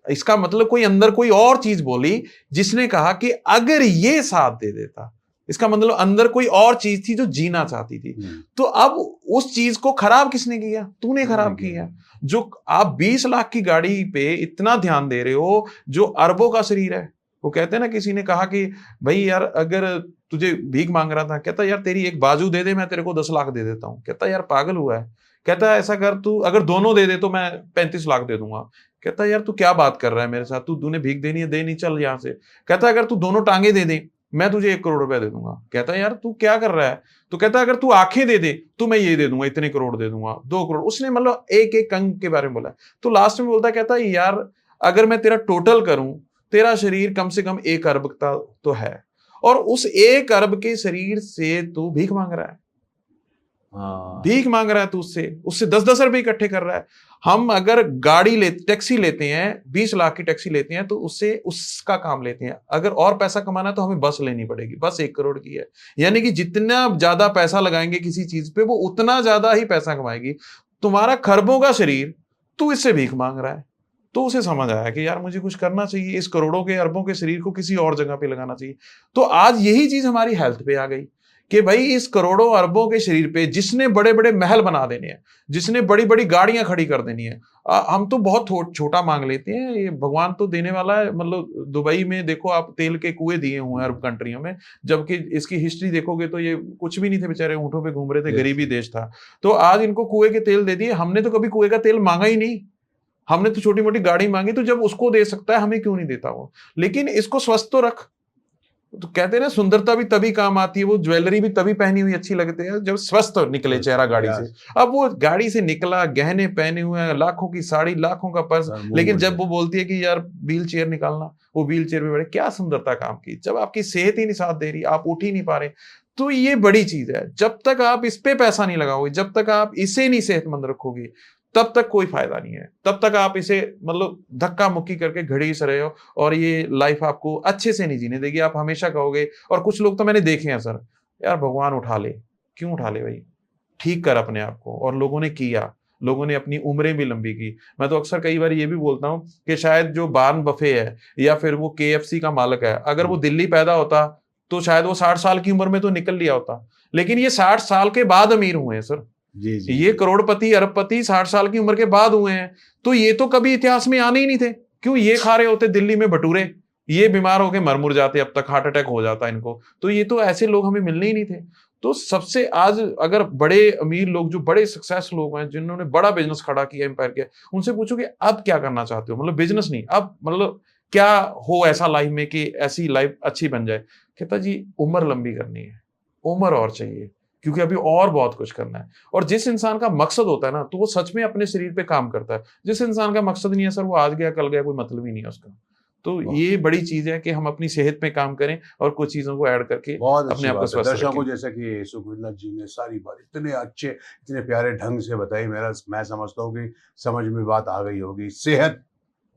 इसका मतलब कोई अंदर कोई और चीज बोली जिसने कहा कि अगर ये साथ दे देता। इसका मतलब अंदर कोई और चीज थी जो जीना चाहती थी। तो अब उस चीज को खराब किसने किया? तूने खराब किया। जो आप 20 लाख की गाड़ी पे इतना ध्यान दे रहे हो, जो अरबों का शरीर है। वो कहते हैं ना, किसी ने कहा कि भाई यार अगर तुझे भीख मांग रहा था, कहता यार तेरी एक बाजू दे दे, मैं तेरे को 10 लाख दे देता हूं। कहता यार पागल हुआ है। कहता ऐसा कर, तू अगर दोनों दे दे तो मैं 35 लाख दे दूंगा। कहता यार तू क्या बात कर रहा है मेरे साथ, तूने भीख देनी है, दे नहीं, चल यहां से। कहता अगर तू दोनों टांगे दे दे, मैं तुझे 1 करोड़ रुपए दे दूंगा। कहता यार तू क्या कर रहा है? तो कहता अगर तू आंखें दे दे तो मैं ये दे दूंगा, इतने करोड़ दे दूंगा, 2 करोड़। उसने मतलब एक एक अंग के बारे में बोला। तो लास्ट में बोलता, कहता यार अगर मैं तेरा टोटल करूं, तेरा शरीर कम से कम 1 अरब का तो है, और उस 1 अरब के शरीर से तू भीख मांग रहा है। भीख मांग रहा है तू, उससे 10-10 रुपए इकट्ठे कर रहा है। हम अगर टैक्सी लेते हैं, 20 लाख की टैक्सी लेते हैं, तो उससे उसका काम लेते हैं। अगर और पैसा कमाना तो हमें बस लेनी पड़ेगी, बस 1 करोड़ की है। यानी कि जितना ज्यादा पैसा लगाएंगे किसी चीज पे, वो उतना ज्यादा ही पैसा कमाएगी। तुम्हारा खरबों का शरीर, तू इससे भीख मांग रहा है। तो उसे समझ आया कि यार मुझे कुछ करना चाहिए, इस करोड़ों के अरबों के शरीर को किसी और जगह पे लगाना चाहिए। तो आज यही चीज हमारी हेल्थ पे आ गई कि भाई इस करोड़ों अरबों के शरीर पे जिसने बड़े बड़े महल बना देने हैं, जिसने बड़ी बड़ी गाड़ियां खड़ी कर देनी है, हम तो बहुत छोटा मांग लेते हैं। ये भगवान तो देने वाला है। मतलब दुबई में देखो आप, तेल के कुएं दिए हुए हैं अरब कंट्रियों में, जबकि इसकी हिस्ट्री देखोगे तो ये कुछ भी नहीं थे, बेचारे ऊंटों पे घूम रहे थे, गरीबी देश था। तो आज इनको कुएं के तेल दे दिए। हमने तो कभी कुएं का तेल मांगा ही नहीं, हमने तो छोटी मोटी गाड़ी मांगी। तो जब उसको दे सकता है, हमें क्यों नहीं देता वो? लेकिन इसको स्वस्थ तो रख। तो कहते हैं ना, सुंदरता भी तभी काम आती है, वो ज्वेलरी भी तभी पहनी हुई अच्छी लगती है जब स्वस्थ निकले चेहरा गाड़ी से। अब वो गाड़ी से निकला, गहने पहने हुए हैं, लाखों की साड़ी, लाखों का पर्स, लेकिन जब वो बोलती है कि यार व्हील चेयर निकालना, वो व्हील चेयर पे बैठे, क्या सुंदरता काम की, जब आपकी सेहत ही नहीं साथ दे रही, आप उठ ही नहीं पा रहे। तो ये बड़ी चीज है। जब तक आप इस पे पैसा नहीं लगाओगे, जब तक आप इसे नहीं सेहतमंद रखोगे, तब तक कोई फायदा नहीं है। तब तक आप इसे मतलब धक्का मुक्की करके घड़ीस रहे हो, और ये लाइफ आपको अच्छे से नहीं जीने देगी। आप हमेशा कहोगे, और कुछ लोग तो मैंने देखे हैं सर, यार भगवान उठा ले। क्यों उठा ले भाई? ठीक कर अपने आप को। और लोगों ने किया, लोगों ने अपनी उम्रें भी लंबी की। मैं तो अक्सर कई बार ये भी बोलता हूं कि शायद जो वारेन बफे है या फिर वो KFC का मालिक है, अगर वो दिल्ली पैदा होता तो शायद वो 60 साल की उम्र में तो निकल लिया होता। लेकिन ये 60 साल के बाद अमीर हुए हैं सर। जी। ये करोड़पति अरबपति 60 साल की उम्र के बाद हुए हैं। तो ये तो कभी इतिहास में आने ही नहीं थे। क्यों? ये खा रहे होते दिल्ली में भटूरे, ये बीमार होके मर जाते, अब तक हार्ट अटैक हो जाता इनको। तो ये तो ऐसे लोग हमें मिलने ही नहीं थे। तो सबसे आज अगर बड़े अमीर लोग, जो बड़े सक्सेस लोग हैं, जिन्होंने बड़ा बिजनेस खड़ा किया, एम्पायर किया, उनसे पूछो कि अब क्या करना चाहते हो? मतलब बिजनेस नहीं, अब मतलब क्या हो ऐसा लाइफ में कि ऐसी लाइफ अच्छी बन जाए? कहता जी उम्र लंबी करनी है, उम्र और चाहिए, क्योंकि अभी और बहुत कुछ करना है। और जिस इंसान का मकसद होता है ना, तो वो सच में अपने शरीर पे काम करता है। जिस इंसान का मकसद नहीं है सर, वो आज गया कल गया, कोई मतलब ही नहीं है उसका। तो ये बड़ी चीज है कि हम अपनी सेहत पे काम करें और कुछ चीजों को ऐड करके बहुत अपने अच्छी आप को बात है। स्वस्थ दर्शकों को रखें। जैसे कि सुखविंदर जी ने सारी बात इतने अच्छे, इतने प्यारे ढंग से बताई, मैं समझता हूँ कि समझ में बात आ गई होगी। सेहत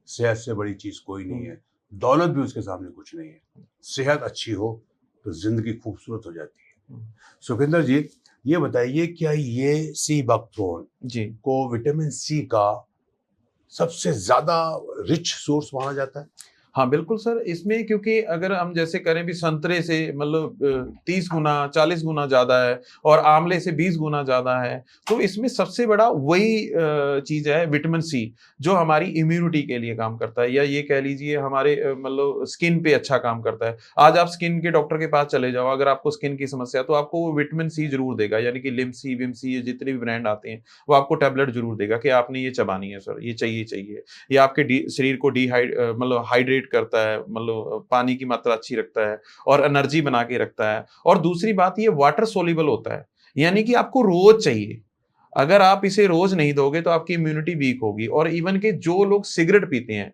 से बड़ी चीज़ कोई नहीं है। दौलत भी उसके सामने कुछ नहीं है। सेहत अच्छी हो तो ज़िंदगी खूबसूरत हो जाती है। सुखविंदर जी, ये बताइए, क्या ये सी बकथ्रोन जी। को विटामिन सी का सबसे ज़्यादा रिच सोर्स माना जाता है? हाँ, बिल्कुल सर, इसमें क्योंकि अगर हम जैसे करें भी संतरे से मतलब 30 गुना, 40 गुना ज़्यादा है और आंवले से 20 गुना ज़्यादा है, तो इसमें सबसे बड़ा वही चीज़ है विटामिन सी, जो हमारी इम्यूनिटी के लिए काम करता है, या ये कह लीजिए हमारे मतलब स्किन पे अच्छा काम करता है। आज आप स्किन के डॉक्टर के पास चले जाओ, अगर आपको स्किन की समस्या है, तो आपको वो विटामिन सी ज़रूर देगा, यानी कि लिमसी, विमसी, ये जितने भी ब्रांड आते हैं, वो आपको टैबलेट ज़रूर देगा कि आपने ये चबानी है सर, ये चाहिए। ये आपके शरीर को मतलब हाइड्रेट करता है, मतलब पानी की मात्रा अच्छी रखता है और एनर्जी बना के रखता है। और दूसरी बात, ये वाटर सोल्यूबल होता है, यानी कि आपको रोज चाहिए। अगर आप इसे रोज नहीं दोगे तो आपकी इम्यूनिटी वीक होगी। और इवन के जो लोग सिगरेट पीते हैं,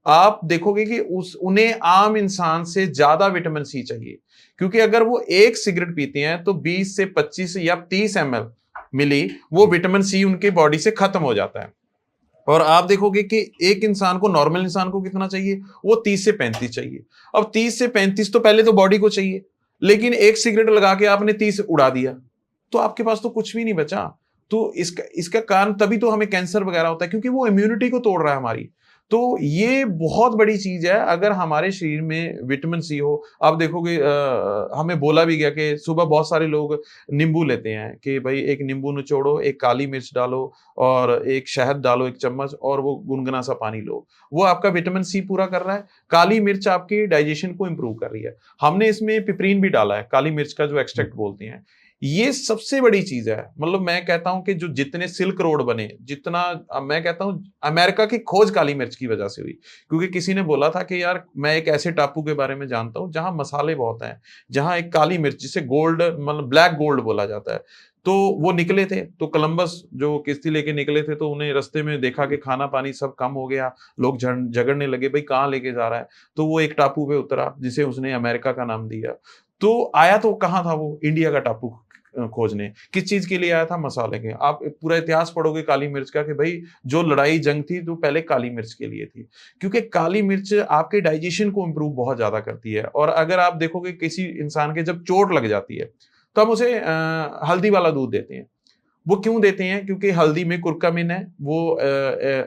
आप देखोगे कि उन्हें आम इंसान से ज्यादा विटामिन सी चाहिए, क्योंकि अगर वो एक सिगरेट पीते हैं तो 20 से 25 या 30 ml मिली वो विटामिन सी उनके बॉडी से खत्म हो जाता है। और आप देखोगे कि एक इंसान को, नॉर्मल इंसान को कितना चाहिए, वो 30 से 35 चाहिए। अब 30 से 35 तो पहले तो बॉडी को चाहिए, लेकिन एक सिगरेट लगा के आपने 30 उड़ा दिया, तो आपके पास तो कुछ भी नहीं बचा। तो इसका कारण तभी तो हमें कैंसर वगैरह होता है, क्योंकि वो इम्यूनिटी को तोड़ रहा है हमारी। तो ये बहुत बड़ी चीज है अगर हमारे शरीर में विटामिन सी हो। आप देखोगे हमें बोला भी गया कि सुबह बहुत सारे लोग नींबू लेते हैं कि भाई एक नींबू निचोड़ो, एक काली मिर्च डालो और एक शहद डालो 1 चम्मच, और वो गुनगुना सा पानी लो। वो आपका विटामिन सी पूरा कर रहा है। काली मिर्च आपकी डाइजेशन को इंप्रूव कर रही है। हमने इसमें पिपरीन भी डाला है, काली मिर्च का जो एक्सट्रैक्ट बोलते हैं। ये सबसे बड़ी चीज है। मतलब मैं कहता हूं कि जो जितने सिल्क रोड बने, जितना मैं कहता हूं अमेरिका की खोज काली मिर्च की वजह से हुई, क्योंकि किसी ने बोला था कि यार मैं एक ऐसे टापू के बारे में जानता हूं जहां मसाले बहुत हैं, जहां एक काली मिर्च, जिसे गोल्ड मतलब ब्लैक गोल्ड बोला जाता है, तो वो निकले थे। तो कोलंबस जो किश्ती लेके निकले थे, तो उन्हें रास्ते में देखा कि खाना पानी सब कम हो गया, लोग झगड़ने लगे भाई कहाँ लेके जा रहा है। तो वो एक टापू पे उतरा जिसे उसने अमेरिका का नाम दिया। तो आया तो कहाँ था वो, इंडिया का टापू खोजने। किस चीज के लिए आया था, मसाले के। आप पूरा इतिहास पढ़ोगे काली मिर्च का कि भाई जो लड़ाई जंग थी तो पहले काली मिर्च के लिए थी, क्योंकि काली मिर्च आपके डाइजेशन को इंप्रूव बहुत ज्यादा करती है। और अगर आप देखोगे किसी इंसान के जब चोट लग जाती है तो हम उसे हल्दी वाला दूध देते हैं। वो क्यों देते हैं, क्योंकि हल्दी में कुरकुमिन है, वो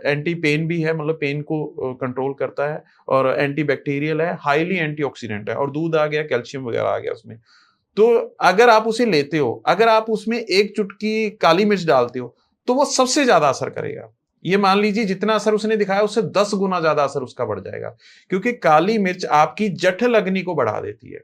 एंटी पेन भी है, मतलब पेन को कंट्रोल करता है, और एंटी बैक्टीरियल है, हाईली एंटीऑक्सीडेंट है, और दूध आ गया, कैल्शियम वगैरह आ गया उसमें। तो अगर आप उसे लेते हो, अगर आप उसमें 1 चुटकी काली मिर्च डालते हो, तो वो सबसे ज्यादा असर करेगा। ये मान लीजिए जितना असर उसने दिखाया उससे 10 गुना ज्यादा असर उसका बढ़ जाएगा, क्योंकि काली मिर्च आपकी जठर अग्नि को बढ़ा देती है।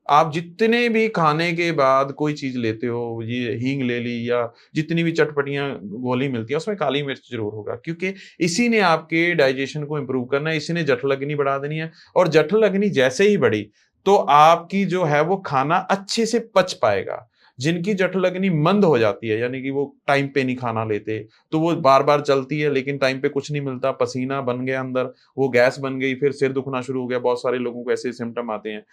आप जितने भी खाने के बाद कोई चीज लेते हो, ये हींग ले ली या जितनी भी चटपटियां गोली मिलती है, उसमें काली मिर्च जरूर होगा, क्योंकि इसी ने आपके डाइजेशन को इंप्रूव करना है, इसी ने जठर अग्नि बढ़ा देनी है। और जठर अग्नि जैसे ही बढ़ी तो आपकी जो है वो खाना अच्छे से पच पाएगा। जिनकी जठर अग्नि मंद हो जाती है, यानी कि वो टाइम पे नहीं खाना लेते, तो वो बार बार चलती है लेकिन टाइम पे कुछ नहीं मिलता, पसीना बन गया अंदर, वो गैस बन गई, फिर सिर दुखना शुरू हो गया, बहुत सारे लोगों को ऐसे सिम्टम आते हैं।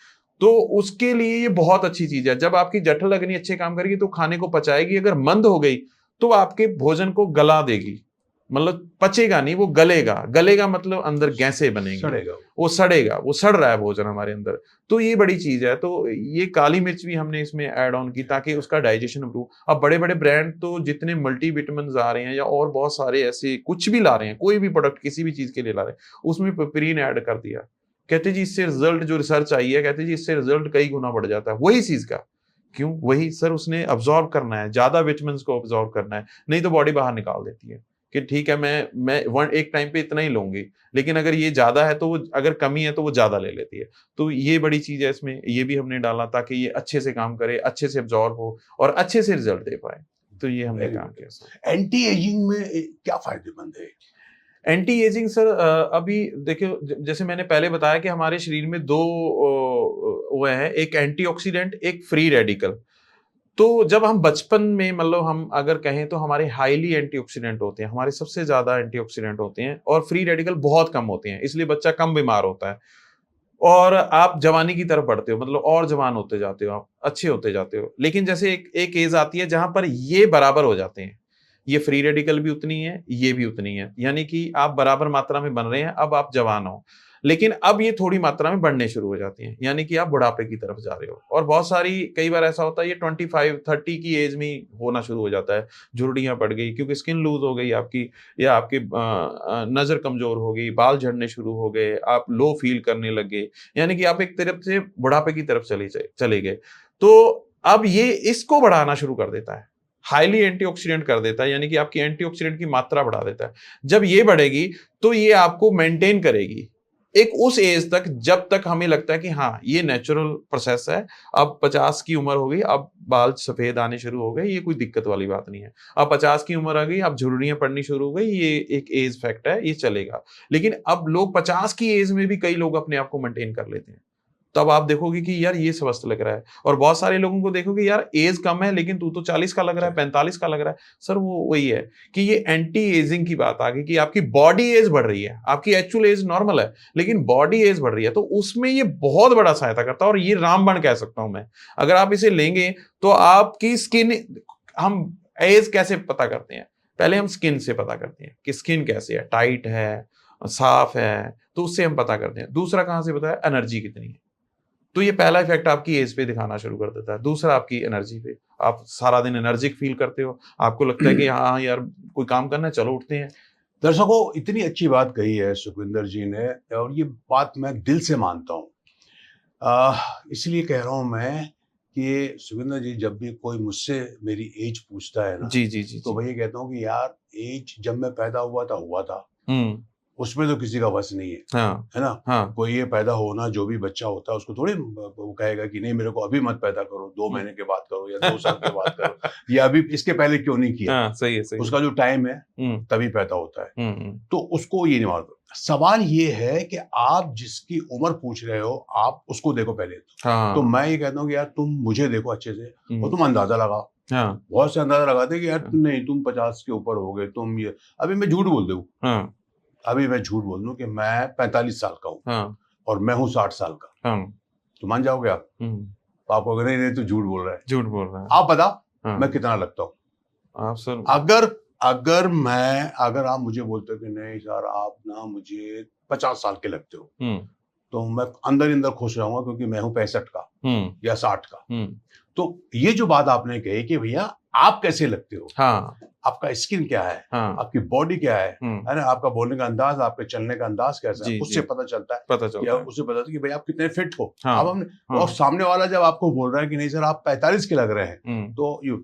तो उसके लिए ये बहुत अच्छी चीज है। जब आपकी जठर अग्नि अच्छे काम करेगी तो खाने को पचाएगी। अगर मंद हो गई तो आपके भोजन को गला देगी, मतलब पचेगा नहीं, वो गलेगा। गलेगा मतलब अंदर गैसें बनेंगी, सड़ेगा। वो सड़ेगा, वो सड़ रहा है भोजन हमारे अंदर। तो ये बड़ी चीज है। तो ये काली मिर्च भी हमने इसमें ऐड ऑन की ताकि उसका डाइजेशन इंप्रूव। अब बड़े बड़े ब्रांड तो जितने मल्टी विटामिन आ रहे हैं या और बहुत सारे ऐसे कुछ भी ला रहे हैं, कोई भी प्रोडक्ट किसी भी चीज के लिए ला रहे हैं, उसमें पिपरीन ऐड कर दिया। कहते जी इससे रिजल्ट, जो रिसर्च आई है, कहते जी इससे रिजल्ट कई गुना बढ़ जाता है। वही चीज का, क्यों? वही सर, उसने अब्सॉर्ब करना है, ज्यादा विटामिन को अब्सॉर्ब करना है, नहीं तो बॉडी बाहर निकाल देती है कि ठीक है मैं एक टाइम पे इतना ही लूंगी, लेकिन अगर ये ज्यादा है तो वो, अगर कमी है तो वो ज्यादा ले लेती है। तो ये बड़ी चीज है इसमें, ये भी हमने डाला ताकि ये अच्छे से काम करे, अच्छे से अब्सॉर्ब हो और अच्छे से रिजल्ट दे पाए। तो ये हमने काम किया। एंटी एजिंग में क्या फायदेमंद है? एंटी एजिंग सर, अभी देखियो, जैसे मैंने पहले बताया कि हमारे शरीर में 2 वो है, एक एंटीऑक्सीडेंट, एक फ्री रेडिकल। तो जब हम बचपन में मतलब हम अगर कहें तो हमारे हाईली एंटीऑक्सीडेंट होते हैं, हमारे सबसे ज्यादा एंटीऑक्सीडेंट होते हैं और फ्री रेडिकल बहुत कम होते हैं, इसलिए बच्चा कम बीमार होता है और आप जवानी की तरफ बढ़ते हो, मतलब और जवान होते जाते हो, आप अच्छे होते जाते हो। लेकिन जैसे एक एज आती है जहां पर ये बराबर हो जाते हैं, ये फ्री रेडिकल भी उतनी है, ये भी उतनी है, यानी कि आप बराबर मात्रा में बन रहे हैं, अब आप जवान हो। लेकिन अब ये थोड़ी मात्रा में बढ़ने शुरू हो जाती हैं, यानी कि आप बुढ़ापे की तरफ जा रहे हो। और बहुत सारी कई बार ऐसा होता है ये 25-30 की एज में ही होना शुरू हो जाता है, झुर्रियां पड़ गई क्योंकि स्किन लूज हो गई आपकी, या आपकी नजर कमजोर हो गई, बाल झड़ने शुरू हो गए, आप लो फील करने लग गए, यानी कि आप एक तरफ से बुढ़ापे की तरफ चले गए। तो अब ये इसको बढ़ाना शुरू कर देता है, हाईली एंटीऑक्सीडेंट कर देता है, यानी कि आपकी एंटीऑक्सीडेंट की मात्रा बढ़ा देता है। जब ये बढ़ेगी तो ये आपको मेंटेन करेगी एक उस एज तक जब तक हमें लगता है कि हाँ ये नेचुरल प्रोसेस है, अब 50 की उम्र हो गई, अब बाल सफेद आने शुरू हो गए, ये कोई दिक्कत वाली बात नहीं है। अब 50 की उम्र आ गई, अब झुर्रियां पड़नी शुरू हो गई, ये एक एज फैक्ट है, ये चलेगा। लेकिन अब लोग 50 की एज में भी कई लोग अपने आप को मेंटेन कर लेते हैं, तब आप देखोगे कि यार ये स्वस्थ लग रहा है। और बहुत सारे लोगों को देखोगे यार एज कम है लेकिन तू तो 40 का लग रहा है, 45 का लग रहा है। सर वो वही है कि ये एंटी एजिंग की बात आ गई कि आपकी बॉडी एज बढ़ रही है, आपकी एक्चुअल एज नॉर्मल है लेकिन बॉडी एज बढ़ रही है, तो उसमें ये बहुत बड़ा सहायता करता है। और ये रामबाण कह सकता हूं मैं, अगर आप इसे लेंगे तो आपकी स्किन, हम एज कैसे पता करते हैं, पहले हम स्किन से पता करते हैं कि स्किन कैसे है, टाइट है, साफ है, तो उससे हम पता करते हैं। दूसरा कहां से पता है, एनर्जी कितनी है, तो ये पहला इफेक्ट आपकी एज पे दिखाना शुरू कर देता है। दूसरा आपकी एनर्जी पे, आप सारा दिन एनर्जिक फील करते हो, आपको लगता है कि हाँ यार कोई काम करना है, चलो उठते हैं। दर्शकों, इतनी अच्छी बात कही है सुखविंदर जी ने और ये बात मैं दिल से मानता हूँ। इसलिए कह रहा हूँ मैं कि सुखविंदर जी जब भी कोई मुझसे मेरी एज पूछता है ना, जी जी जी तो जी। मैं ये कहता हूँ कि यार एज जब मैं पैदा हुआ था, हम्म। उसमें तो किसी का वश नहीं है, हाँ है ना? हाँ। कोई ये पैदा होना, जो भी बच्चा होता है उसको थोड़ी वो कहेगा कि नहीं मेरे को अभी मत पैदा करो, 2 हम्म। महीने के बाद करो या 2 साल के बाद करो या अभी इसके पहले क्यों नहीं किया? हाँ सही है सही है। उसका जो टाइम है हम्म तभी पैदा होता है। हम्म। तो उसको ये नहीं मालूम। सवाल ये है कि आप जिसकी उम्र पूछ रहे हो, आप उसको देखो पहले तो। तो हाँ। मैं ये कहता हूँ कि यार तुम मुझे देखो अच्छे से और हम्म। तुम अंदाजा लगाओ। हाँ बहुत से अंदाजा लगाते हैं कि यार हाँ नहीं तुम 50 के ऊपर हो गए, तुम ये। अभी मैं झूठ बोल दूँ, हाँ अभी मैं झूठ बोल दूँ कि मैं 45 साल का हूँ हाँ और मैं हूँ 60 साल का। हाँ। तो मान जाओगे आप? तो आप कहोगे नहीं नहीं तू झूठ बोल रहा है। झूठ बोल रहा है। आप बता हाँ। मैं कितना लगता हूँ? आप सर अगर आप मुझे बोलते हो कि नहीं सर आप ना मुझे 50 साल के लगते हो, तो मैं अंदर ही अंदर खुश रहूंगा क्योंकि मैं हूं 65 का या 60 का। तो ये जो बात आपने कही कि भैया आप कैसे लगते हो, हाँ आपका स्किन क्या है, हाँ आपकी बॉडी क्या है ना, आपका बोलने का अंदाज, आपके चलने का अंदाज कैसा है, जी उससे जी पता चलता है। पता या चलता है। उससे पता चलता है कि भाई आप कितने फिट हो। हाँ अब हमने हाँ। और सामने वाला जब आपको बोल रहा है कि नहीं सर आप 45 के लग रहे हैं, हम्म तो यू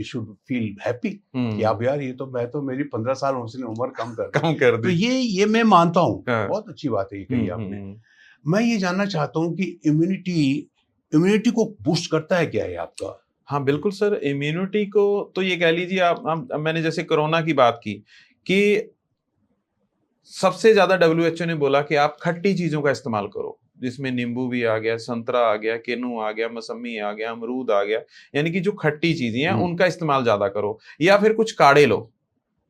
शुड फील हैप्पी कि आप हम्म। यार ये तो मैं तो मेरी 15 साल उसने उम्र कम कर दी। कम कर तो दी। ये मैं मानता हूँ, हाँ। बहुत अच्छी बात है ये कही आपने। हम्म। मैं ये जानना चाहता हूँ कि इम्यूनिटी को बूस्ट करता है क्या ये आपका? हाँ बिल्कुल सर, इम्यूनिटी को तो ये कह लीजिए आप मैंने जैसे कोरोना की बात की कि सबसे ज्यादा WHO ने बोला कि आप खट्टी चीजों का इस्तेमाल करो, जिसमें नींबू भी आ गया, संतरा आ गया, किन्नू आ गया, मौसम्मी आ गया, अमरूद आ गया, यानी कि जो खट्टी चीजें हैं उनका इस्तेमाल ज्यादा करो। या फिर कुछ काढ़े लो,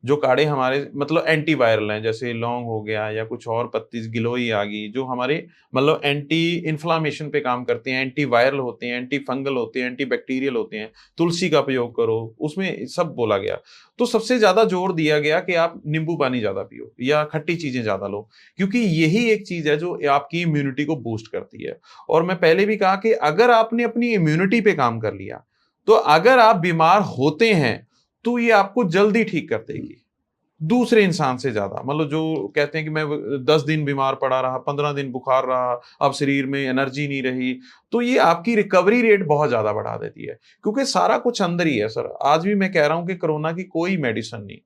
जो काढ़े हमारे मतलब एंटी वायरल हैं, जैसे लौंग हो गया या कुछ और पत्ती, गिलोई आ गई, जो हमारे मतलब एंटी इन्फ्लामेशन पे काम करते हैं, एंटी वायरल होते हैं, एंटी फंगल होते हैं, एंटी बैक्टीरियल होते हैं। तुलसी का प्रयोग करो, उसमें सब बोला गया। तो सबसे ज्यादा जोर दिया गया कि आप नींबू पानी ज्यादा पियो या खट्टी चीजें ज्यादा लो, क्योंकि यही एक चीज है जो आपकी इम्यूनिटी को बूस्ट करती है। और मैं पहले भी कहा कि अगर आपने अपनी इम्यूनिटी पे काम कर लिया, तो अगर आप बीमार होते हैं तो ये आपको जल्दी ठीक कर देगी दूसरे इंसान से ज्यादा। मतलब जो कहते हैं कि मैं 10 दिन बीमार पड़ा रहा, 15 दिन बुखार रहा, अब शरीर में एनर्जी नहीं रही, तो ये आपकी रिकवरी रेट बहुत ज्यादा बढ़ा देती है, क्योंकि सारा कुछ अंदर ही है सर। आज भी मैं कह रहा हूं कि कोरोना की कोई मेडिसिन नहीं,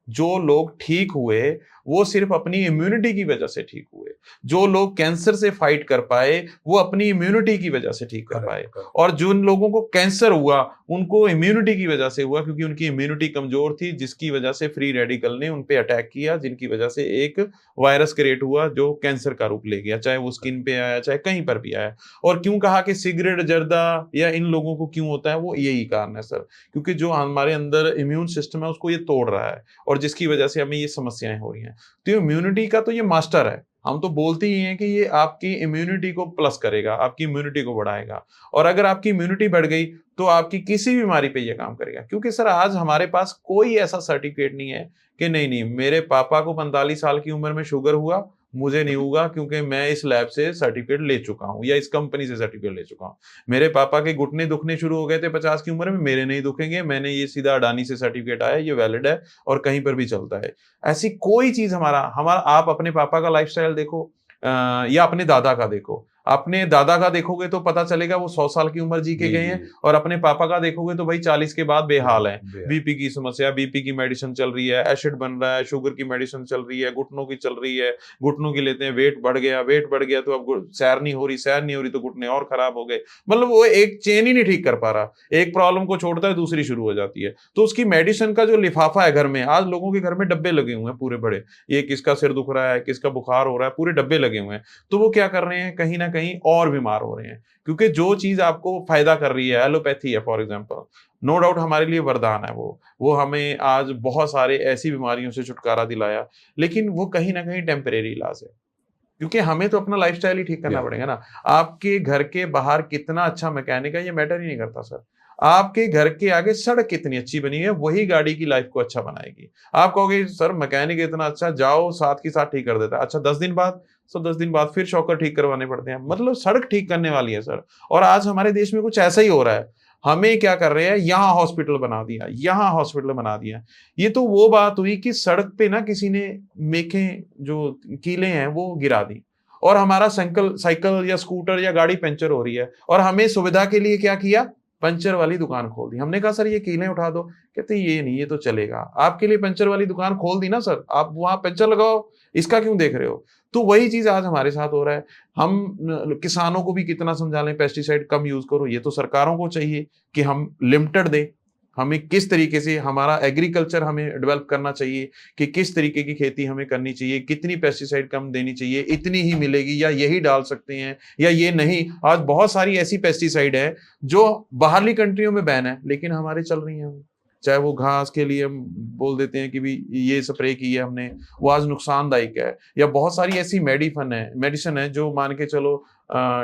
जो लोग ठीक हुए वो सिर्फ अपनी इम्यूनिटी की वजह से ठीक हुए। जो लोग कैंसर से फाइट कर पाए वो अपनी इम्यूनिटी की वजह से ठीक कर पाए। और जिन लोगों को कैंसर हुआ उनको इम्यूनिटी की वजह से हुआ, क्योंकि उनकी इम्यूनिटी कमजोर थी, जिसकी वजह से फ्री रेडिकल ने उन पे अटैक किया, जिनकी वजह से एक वायरस क्रिएट हुआ जो कैंसर का रूप ले गया, चाहे वो स्किन पे आया चाहे कहीं पर भी आया। और क्यों कहा कि सिगरेट, जर्दा या इन लोगों को क्यों होता है, वो यही कारण है सर, क्योंकि जो हमारे अंदर इम्यून सिस्टम है उसको ये तोड़ रहा है और जिसकी वजह से हमें ये समस्याएं हो रही हैं। तो इम्यूनिटी का तो ये मास्टर है, हम तो बोलते ही हैं कि ये आपकी इम्यूनिटी को प्लस करेगा, आपकी इम्यूनिटी को बढ़ाएगा। और अगर आपकी इम्यूनिटी बढ़ गई तो आपकी किसी बीमारी पे ये काम करेगा। क्योंकि सर आज हमारे पास कोई ऐसा सर्टिफिकेट नहीं है कि नहीं मेरे पापा को 45 साल की उम्र में शुगर हुआ, मुझे नहीं होगा क्योंकि मैं इस लैब से सर्टिफिकेट ले चुका हूं या इस कंपनी से सर्टिफिकेट ले चुका हूं। मेरे पापा के घुटने दुखने शुरू हो गए थे 50 की उम्र में, मेरे नहीं दुखेंगे, मैंने ये सीधा अडानी से सर्टिफिकेट आया, ये वैलिड है और कहीं पर भी चलता है। ऐसी कोई चीज हमारा आप अपने पापा का लाइफस्टाइल देखो या अपने दादा का देखो। अपने दादा का देखोगे तो पता चलेगा वो 100 साल की उम्र जी के गए हैं, और अपने पापा का देखोगे तो भाई 40 के बाद बेहाल है। बीपी की समस्या, बीपी की मेडिसिन चल रही है, एसिड बन रहा है, शुगर की मेडिसिन चल रही है, घुटनों की चल रही है, घुटनों की लेते हैं, वेट बढ़ गया तो अब सैर नहीं हो रही तो घुटने और खराब हो गए। मतलब वो एक चेन ही नहीं ठीक कर पा रहा, एक प्रॉब्लम को छोड़ता है दूसरी शुरू हो जाती है। तो उसकी मेडिसिन का जो लिफाफा है घर में, आज लोगों के घर में डब्बे लगे हुए हैं पूरे बड़े, ये किसका सिर दुख रहा है, किसका बुखार हो रहा है, पूरे डब्बे लगे हुए हैं। तो वो क्या कर रहे हैं, कहीं ना कहीं और बीमार हो रहे हैं। क्योंकि जो चीज आपको फायदा कर रही है, एलोपैथी है फॉर एग्जांपल, नो डाउट हमारे लिए वरदान है, वो हमें आज बहुत सारे ऐसी बीमारियों से छुटकारा दिलाया, लेकिन वो कहीं ना कहीं टेम्परेरी इलाज है। क्योंकि हमें तो अपना लाइफस्टाइल ही ठीक करना पड़ेगा ना। आपके घर के बाहर कितना अच्छा मैकेनिक है ये मैटर ही नहीं करता सर, आपके घर के आगे सड़क कितनी अच्छी बनी है वही गाड़ी की लाइफ को अच्छा बनाएगी। आप कहोगे सर मैकेनिक इतना अच्छा, जाओ साथ के साथ ठीक कर देता है, अच्छा 10 दिन बाद, सो 10 दिन बाद फिर शॉकर ठीक करवाने पड़ते हैं। मतलब सड़क ठीक करने वाली है सर। और आज हमारे देश में कुछ ऐसा ही हो रहा है, हमें क्या कर रहे हैं, यहाँ हॉस्पिटल बना दिया, यहाँ हॉस्पिटल बना दिया। ये तो वो बात हुई कि सड़क पे ना किसी ने मेखें जो कीलें हैं वो गिरा दी, और हमारा साइकिल या स्कूटर या गाड़ी पंचर हो रही है, और हमें सुविधा के लिए क्या किया, पंचर वाली दुकान खोल दी। हमने कहा सर ये कीलें उठा दो, कहते ये नहीं, ये तो चलेगा। आपके लिए पंचर वाली दुकान खोल दी ना सर, आप वहां पंचर लगाओ, इसका क्यों देख रहे हो। तो वही चीज आज हमारे साथ हो रहा है। हम किसानों को भी कितना समझा लें पेस्टिसाइड कम यूज करो, ये तो सरकारों को चाहिए कि हम लिमिटेड दें। हमें किस तरीके से हमारा एग्रीकल्चर हमें डेवलप करना चाहिए, कि किस तरीके की खेती हमें करनी चाहिए, कितनी पेस्टिसाइड कम देनी चाहिए, इतनी ही मिलेगी या यही डाल सकते हैं या ये नहीं। आज बहुत सारी ऐसी पेस्टिसाइड है जो बाहरली कंट्रियों में बैन है लेकिन हमारे चल रही हैं। चाहे वो घास के लिए हम बोल देते हैं कि भी ये स्प्रे की है हमने, वो आज नुकसानदायक है। या बहुत सारी ऐसी मेडिसिन है जो मान के चलो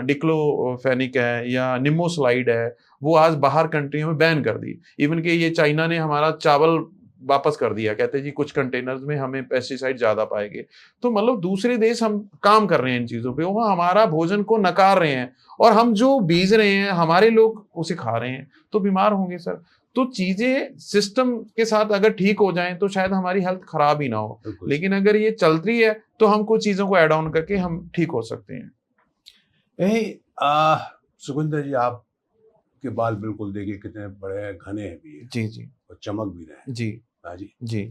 डिक्लोफेनिक है या निमोस्लाइड है, वो आज बाहर कंट्रियों में बैन कर दी। इवन कि ये चाइना ने हमारा चावल वापस कर दिया, कहते जी कुछ कंटेनर्स में हमें पेस्टिसाइड ज्यादा पाएंगे। तो मतलब दूसरे देश हम काम कर रहे हैं इन चीजों पे, वो हमारा भोजन को नकार रहे हैं, और हम जो बीज रहे हैं हमारे लोग उसे खा रहे हैं, तो बीमार होंगे सर। तो चीजें सिस्टम के साथ अगर ठीक हो जाएं तो शायद हमारी हेल्थ खराब ही ना हो, लेकिन अगर ये चलती है तो हम कुछ चीजों को ऐड ऑन करके हम ठीक हो सकते हैं। सुखविंदर जी, आपके बाल बिल्कुल देखिए कितने बड़े घने हैं भी, जी जी, और चमक भी रहे हैं जी जी जी।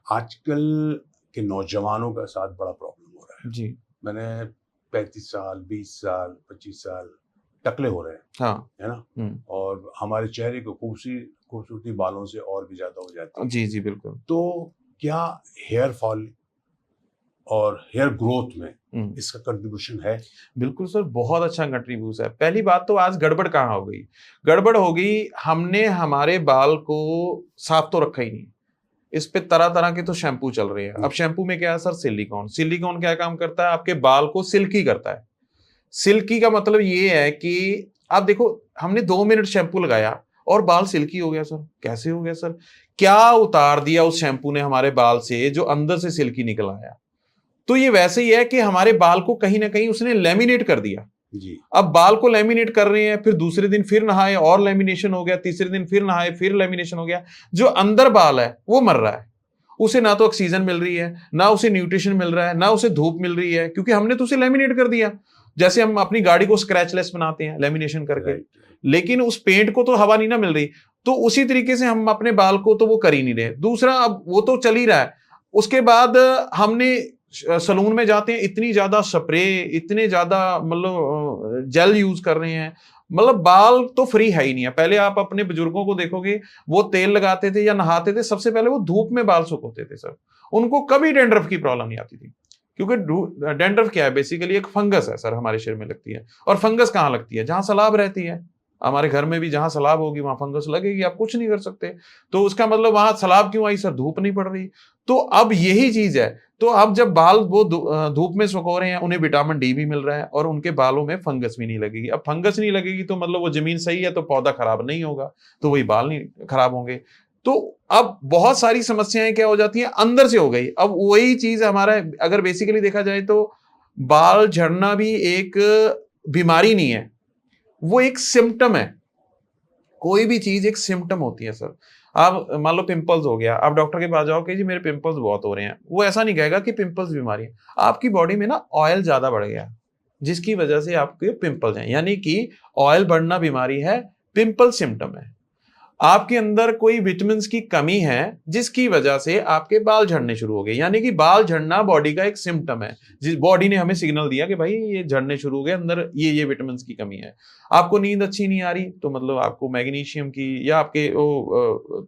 आजकल के नौजवानों के साथ बड़ा प्रॉब्लम हो रहा है जी। मैंने 35 साल 20 साल 25 साल टकले हो रहे हैं, हाँ, है ना, और हमारे चेहरे की खूबसूरती बालों से और भी ज्यादा हो जाती है। जी जी बिल्कुल। तो क्या हेयर फॉल और हेयर ग्रोथ में इसका कंट्रीब्यूशन है? बिल्कुल सर, बहुत अच्छा कंट्रीब्यूशन है। पहली बात तो आज गड़बड़ कहाँ हो गई, गड़बड़ हो गई हमने हमारे बाल को साफ तो रखा ही नहीं, इस पे तरह तरह के तो शैम्पू चल रहे हैं। अब शैम्पू में क्या है सर, सिलिकॉन क्या काम करता है, आपके बाल को सिल्की करता है। सिल्की का मतलब ये है कि आप देखो हमने 2 मिनट शैम्पू लगाया और बाल सिल्की हो गया सर। कैसे हो गया सर, क्या उतार दिया उस शैम्पू ने हमारे बाल से जो अंदर से सिल्की निकल आया। तो ये वैसे ही है कि हमारे बाल को कहीं ना कहीं उसने लेमिनेट कर दिया जी। अब बाल को लेमिनेट कर रहे हैं, फिर दूसरे दिन फिर नहाए और लेमिनेशन हो गया, तीसरे दिन फिर नहाए फिर लेमिनेशन हो गया। जो अंदर बाल है वो मर रहा है, उसे ना तो ऑक्सीजन मिल रही है, ना उसे न्यूट्रिशन मिल रहा है, ना उसे धूप मिल रही है, क्योंकि हमने तो उसे लेमिनेट कर दिया। जैसे हम अपनी गाड़ी को स्क्रैचलेस बनाते हैं लेमिनेशन करके, लेकिन उस पेंट को तो हवा नहीं ना मिल रही, तो उसी तरीके से हम अपने बाल को तो वो कर ही नहीं रहे। दूसरा, अब वो तो चल ही रहा है, उसके बाद हमने सलून में जाते हैं, इतनी ज्यादा स्प्रे, इतने ज्यादा मतलब जेल यूज कर रहे हैं, मतलब बाल तो फ्री है ही नहीं है। पहले आप अपने बुजुर्गों को देखोगे, वो तेल लगाते थे या नहाते थे, सबसे पहले वो धूप में बाल सुखाते थे सर, उनको कभी डैंड्रफ की प्रॉब्लम नहीं आती थी। क्योंकि डैंड्रफ क्या है, बेसिकली एक फंगस है सर, हमारे शरीर में लगती है। और फंगस कहाँ लगती है? जहां सलाब रहती है। हमारे घर में भी जहां सलाब होगी वहां फंगस लगेगी, आप कुछ नहीं कर सकते। तो उसका मतलब वहां सलाब क्यों आई सर? धूप नहीं पड़ रही। तो अब यही चीज है, तो अब जब बाल वो धूप में सुखो रहे हैं, उन्हें विटामिन डी भी मिल रहा है और उनके बालों में फंगस भी नहीं लगेगी। अब फंगस नहीं लगेगी तो मतलब वो जमीन सही है, तो पौधा खराब नहीं होगा, तो वही बाल नहीं खराब होंगे। तो अब बहुत सारी समस्याएं क्या हो जाती हैं, अंदर से हो गई। अब वही चीज हमारा, अगर बेसिकली देखा जाए तो बाल झड़ना भी एक बीमारी नहीं है, वो एक सिम्टम है। कोई भी चीज एक सिम्टम होती है सर। आप मान लो पिंपल्स हो गया, आप डॉक्टर के पास जाओ कि जी मेरे पिंपल्स बहुत हो रहे हैं, वो ऐसा नहीं कहेगा कि पिंपल्स बीमारी है। आपकी बॉडी में ना ऑयल ज्यादा बढ़ गया, जिसकी वजह से आपके पिंपल्स हैं, यानी कि ऑयल बढ़ना बीमारी है, पिंपल सिम्टम है। आपके अंदर कोई विटामिन की कमी है, जिसकी वजह से आपके बाल झड़ने शुरू हो गए, यानी कि बाल झड़ना बॉडी का एक सिम्टम है। जिस बॉडी ने हमें सिग्नल दिया कि भाई ये झड़ने शुरू हो गए, अंदर ये विटामिन की कमी है। आपको नींद अच्छी नहीं आ रही, तो मतलब आपको मैग्नीशियम की, या आपके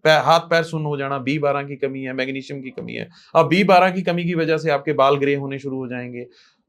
हाथ पैर सुन्न हो जाना, B12 की कमी है, मैग्नीशियम की कमी है। अब B12 की कमी की वजह से आपके बाल ग्रे होने शुरू हो जाएंगे।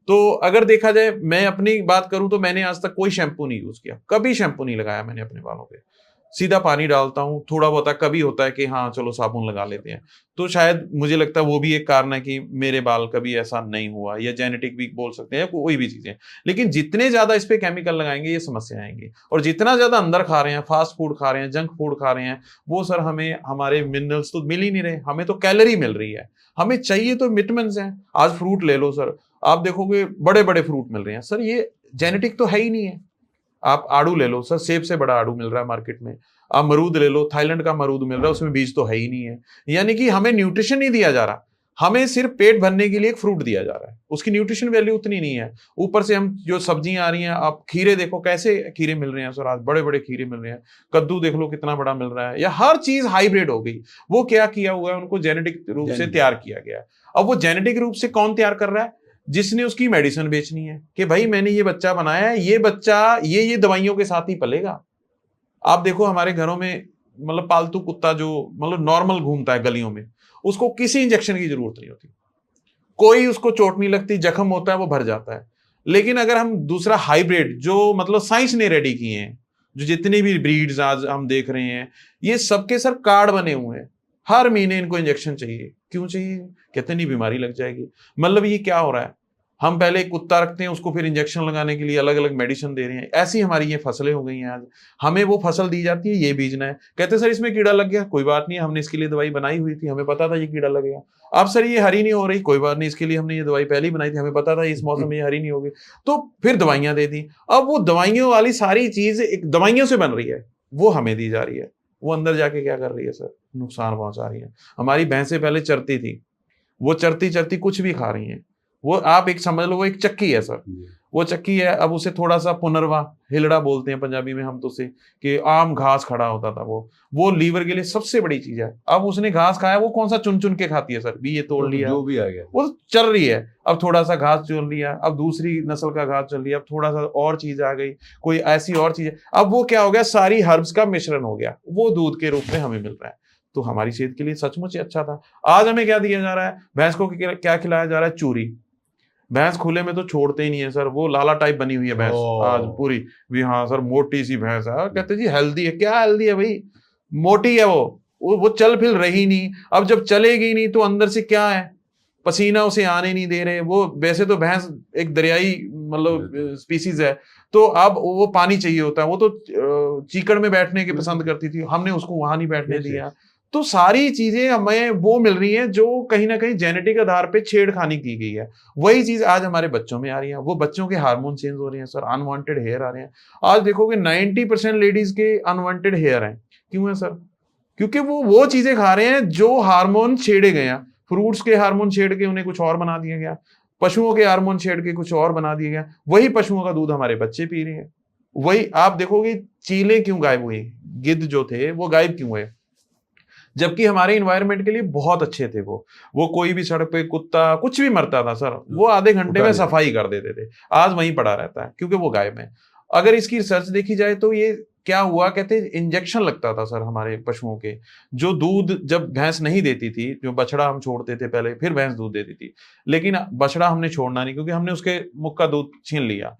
तो अगर देखा जाए, मैं अपनी बात करूं तो मैंने आज तक कोई शैम्पू नहीं यूज किया, कभी शैम्पू नहीं लगाया मैंने अपने बालों पे, सीधा पानी डालता हूँ। थोड़ा बहुत कभी होता है कि हाँ चलो साबुन लगा लेते हैं, तो शायद मुझे लगता है वो भी एक कारण है कि मेरे बाल कभी ऐसा नहीं हुआ, या जेनेटिक भी बोल सकते हैं, कोई भी चीजें। लेकिन जितने ज्यादा इस पे केमिकल लगाएंगे, ये समस्या आएंगी। और जितना ज्यादा अंदर खा रहे हैं, फास्ट फूड खा रहे हैं, जंक फूड खा रहे हैं, वो सर हमें हमारे मिनरल्स तो मिल ही नहीं रहे, हमें तो कैलोरी मिल रही है, हमें चाहिए तो विटामिन है। आज फ्रूट ले लो सर, आप देखोगे बड़े बड़े फ्रूट मिल रहे हैं सर, ये जेनेटिक तो है ही नहीं है। आप आड़ू ले लो सर, सेब से बड़ा आड़ू मिल रहा है मार्केट में। आप मरूद ले लो, थाईलैंड का मरूद मिल रहा है, उसमें बीज तो है ही नहीं है। यानी कि हमें न्यूट्रिशन नहीं दिया जा रहा, हमें सिर्फ पेट भरने के लिए एक फ्रूट दिया जा रहा है, उसकी न्यूट्रिशन वैल्यू उतनी नहीं है। ऊपर से हम जो सब्जियां आ रही हैं, आप खीरे देखो कैसे खीरे मिल रहे हैं सर, आज बड़े बड़े खीरे मिल रहे हैं। कद्दू देख लो कितना बड़ा मिल रहा है, या हर चीज हाइब्रिड हो गई। वो क्या किया हुआ है, उनको जेनेटिक रूप से तैयार किया गया है। अब वो जेनेटिक रूप से कौन तैयार कर रहा है? जिसने उसकी मेडिसिन बेचनी है, कि भाई मैंने ये बच्चा बनाया है, ये बच्चा ये दवाइयों के साथ ही पलेगा। आप देखो हमारे घरों में, मतलब पालतू कुत्ता जो मतलब नॉर्मल घूमता है गलियों में, उसको किसी इंजेक्शन की जरूरत नहीं होती, कोई उसको चोट नहीं लगती, जख्म होता है वो भर जाता है। लेकिन अगर हम दूसरा हाइब्रिड, जो मतलब साइंस ने रेडी किए हैं, जो जितनी भी ब्रीड्स आज हम देख रहे हैं, ये सबके सर कार्ड बने हुए हैं, हर महीने इनको इंजेक्शन चाहिए। क्यों चाहिए? कहते नहीं बीमारी लग जाएगी। मतलब ये क्या हो रहा है, हम पहले एक कुत्ता रखते हैं, उसको फिर इंजेक्शन लगाने के लिए अलग अलग मेडिसिन दे रहे हैं। ऐसी हमारी ये फसलें हो गई हैं। आज हमें वो फसल दी जाती है, ये बीजना है, कहते हैं सर इसमें कीड़ा लग गया, कोई बात नहीं, हमने इसके लिए दवाई बनाई हुई थी, हमें पता था ये कीड़ा लगेगा। अब सर ये हरी नहीं हो रही, कोई बात नहीं, इसके लिए हमने ये दवाई पहले ही बनाई थी, हमें पता था इस मौसम में ये हरी नहीं होगी, तो फिर दवाइयां दे दी। अब वो दवाइयों वाली सारी चीज एक दवाइयों से बन रही है, वो हमें दी जा रही है। वो अंदर जाके क्या कर रही है सर? नुकसान पहुंचा रही है। हमारी भैंसें पहले चरती थी, वो चरती चरती कुछ भी खा रही हैं। वो आप एक समझ लो, वो एक चक्की है सर, वो चक्की है। अब उसे थोड़ा सा पुनर्वा, हिलड़ा बोलते हैं पंजाबी में हम तो उसे, कि आम घास खड़ा होता था, वो लीवर के लिए सबसे बड़ी चीज है। अब उसने घास खाया, वो कौन सा चुन चुन के खाती है सर? भी ये तोड़ लिया, जो भी आ गया, वो चल रही है। अब थोड़ा सा घास चुन लिया, अब दूसरी नस्ल का घास चल लिया, अब थोड़ा सा और चीज आ गई, कोई ऐसी और चीज है। अब वो क्या हो गया, सारी हर्ब्स का मिश्रण हो गया, वो दूध के रूप में हमें मिल रहा है। तो हमारी सेहत के लिए सचमुच अच्छा था। आज हमें क्या दिया जा रहा है? भैंस को क्या खिलाया जा रहा है? चूरी। भैंस खुले में तो छोड़ते ही नहीं है सर, वो लाला टाइप बनी हुई है भैंस आज पूरी भी। हाँ सर, मोटी सी भैंस है, कहते जी हेल्दी है। क्या हेल्दी है भाई, मोटी है वो चल फिर रही नहीं। अब जब चलेगी नहीं तो अंदर से क्या है, पसीना उसे आने नहीं दे रहे। वो वैसे तो भैंस एक दरियाई मतलब स्पीसीज है, तो अब वो पानी चाहिए होता है, वो तो चीकड़ में बैठने की पसंद करती थी, हमने उसको वहां नहीं बैठने दिया। तो सारी चीजें हमें वो मिल रही हैं जो कहीं ना कहीं जेनेटिक आधार पे छेड़खानी की गई है। वही चीज आज हमारे बच्चों में आ रही है, वो बच्चों के हार्मोन चेंज हो रहे हैं सर, अनवांटेड हेयर आ रहे हैं। आज देखोगे 90% लेडीज के अनवांटेड हेयर हैं। क्यों है सर? क्योंकि वो चीजें खा रहे हैं जो हार्मोन छेड़े गए हैं, फ्रूट्स के हार्मोन छेड़ के उन्हें कुछ और बना दिया गया। पशुओं के हार्मोन छेड़ के कुछ और बना दिया गया, वही पशुओं का दूध हमारे बच्चे पी रहे हैं। वही आप देखोगे चीले क्यों गायब हुई, गिद्ध जो थे वो गायब क्यों हुए, जबकि हमारे इन्वायरमेंट के लिए बहुत अच्छे थे। वो कोई भी सड़क पे कुत्ता कुछ भी मरता था सर, वो आधे घंटे में सफाई कर देते थे, आज वहीं पड़ा रहता है क्योंकि वो गायब है। अगर इसकी रिसर्च देखी जाए तो ये क्या हुआ, कहते इंजेक्शन लगता था सर हमारे पशुओं के, जो दूध जब भैंस नहीं देती थी, जो बछड़ा हम छोड़ते थे पहले, फिर भैंस दूध देती थी, लेकिन बछड़ा हमने छोड़ना नहीं क्योंकि हमने उसके मुख का दूध छीन लिया,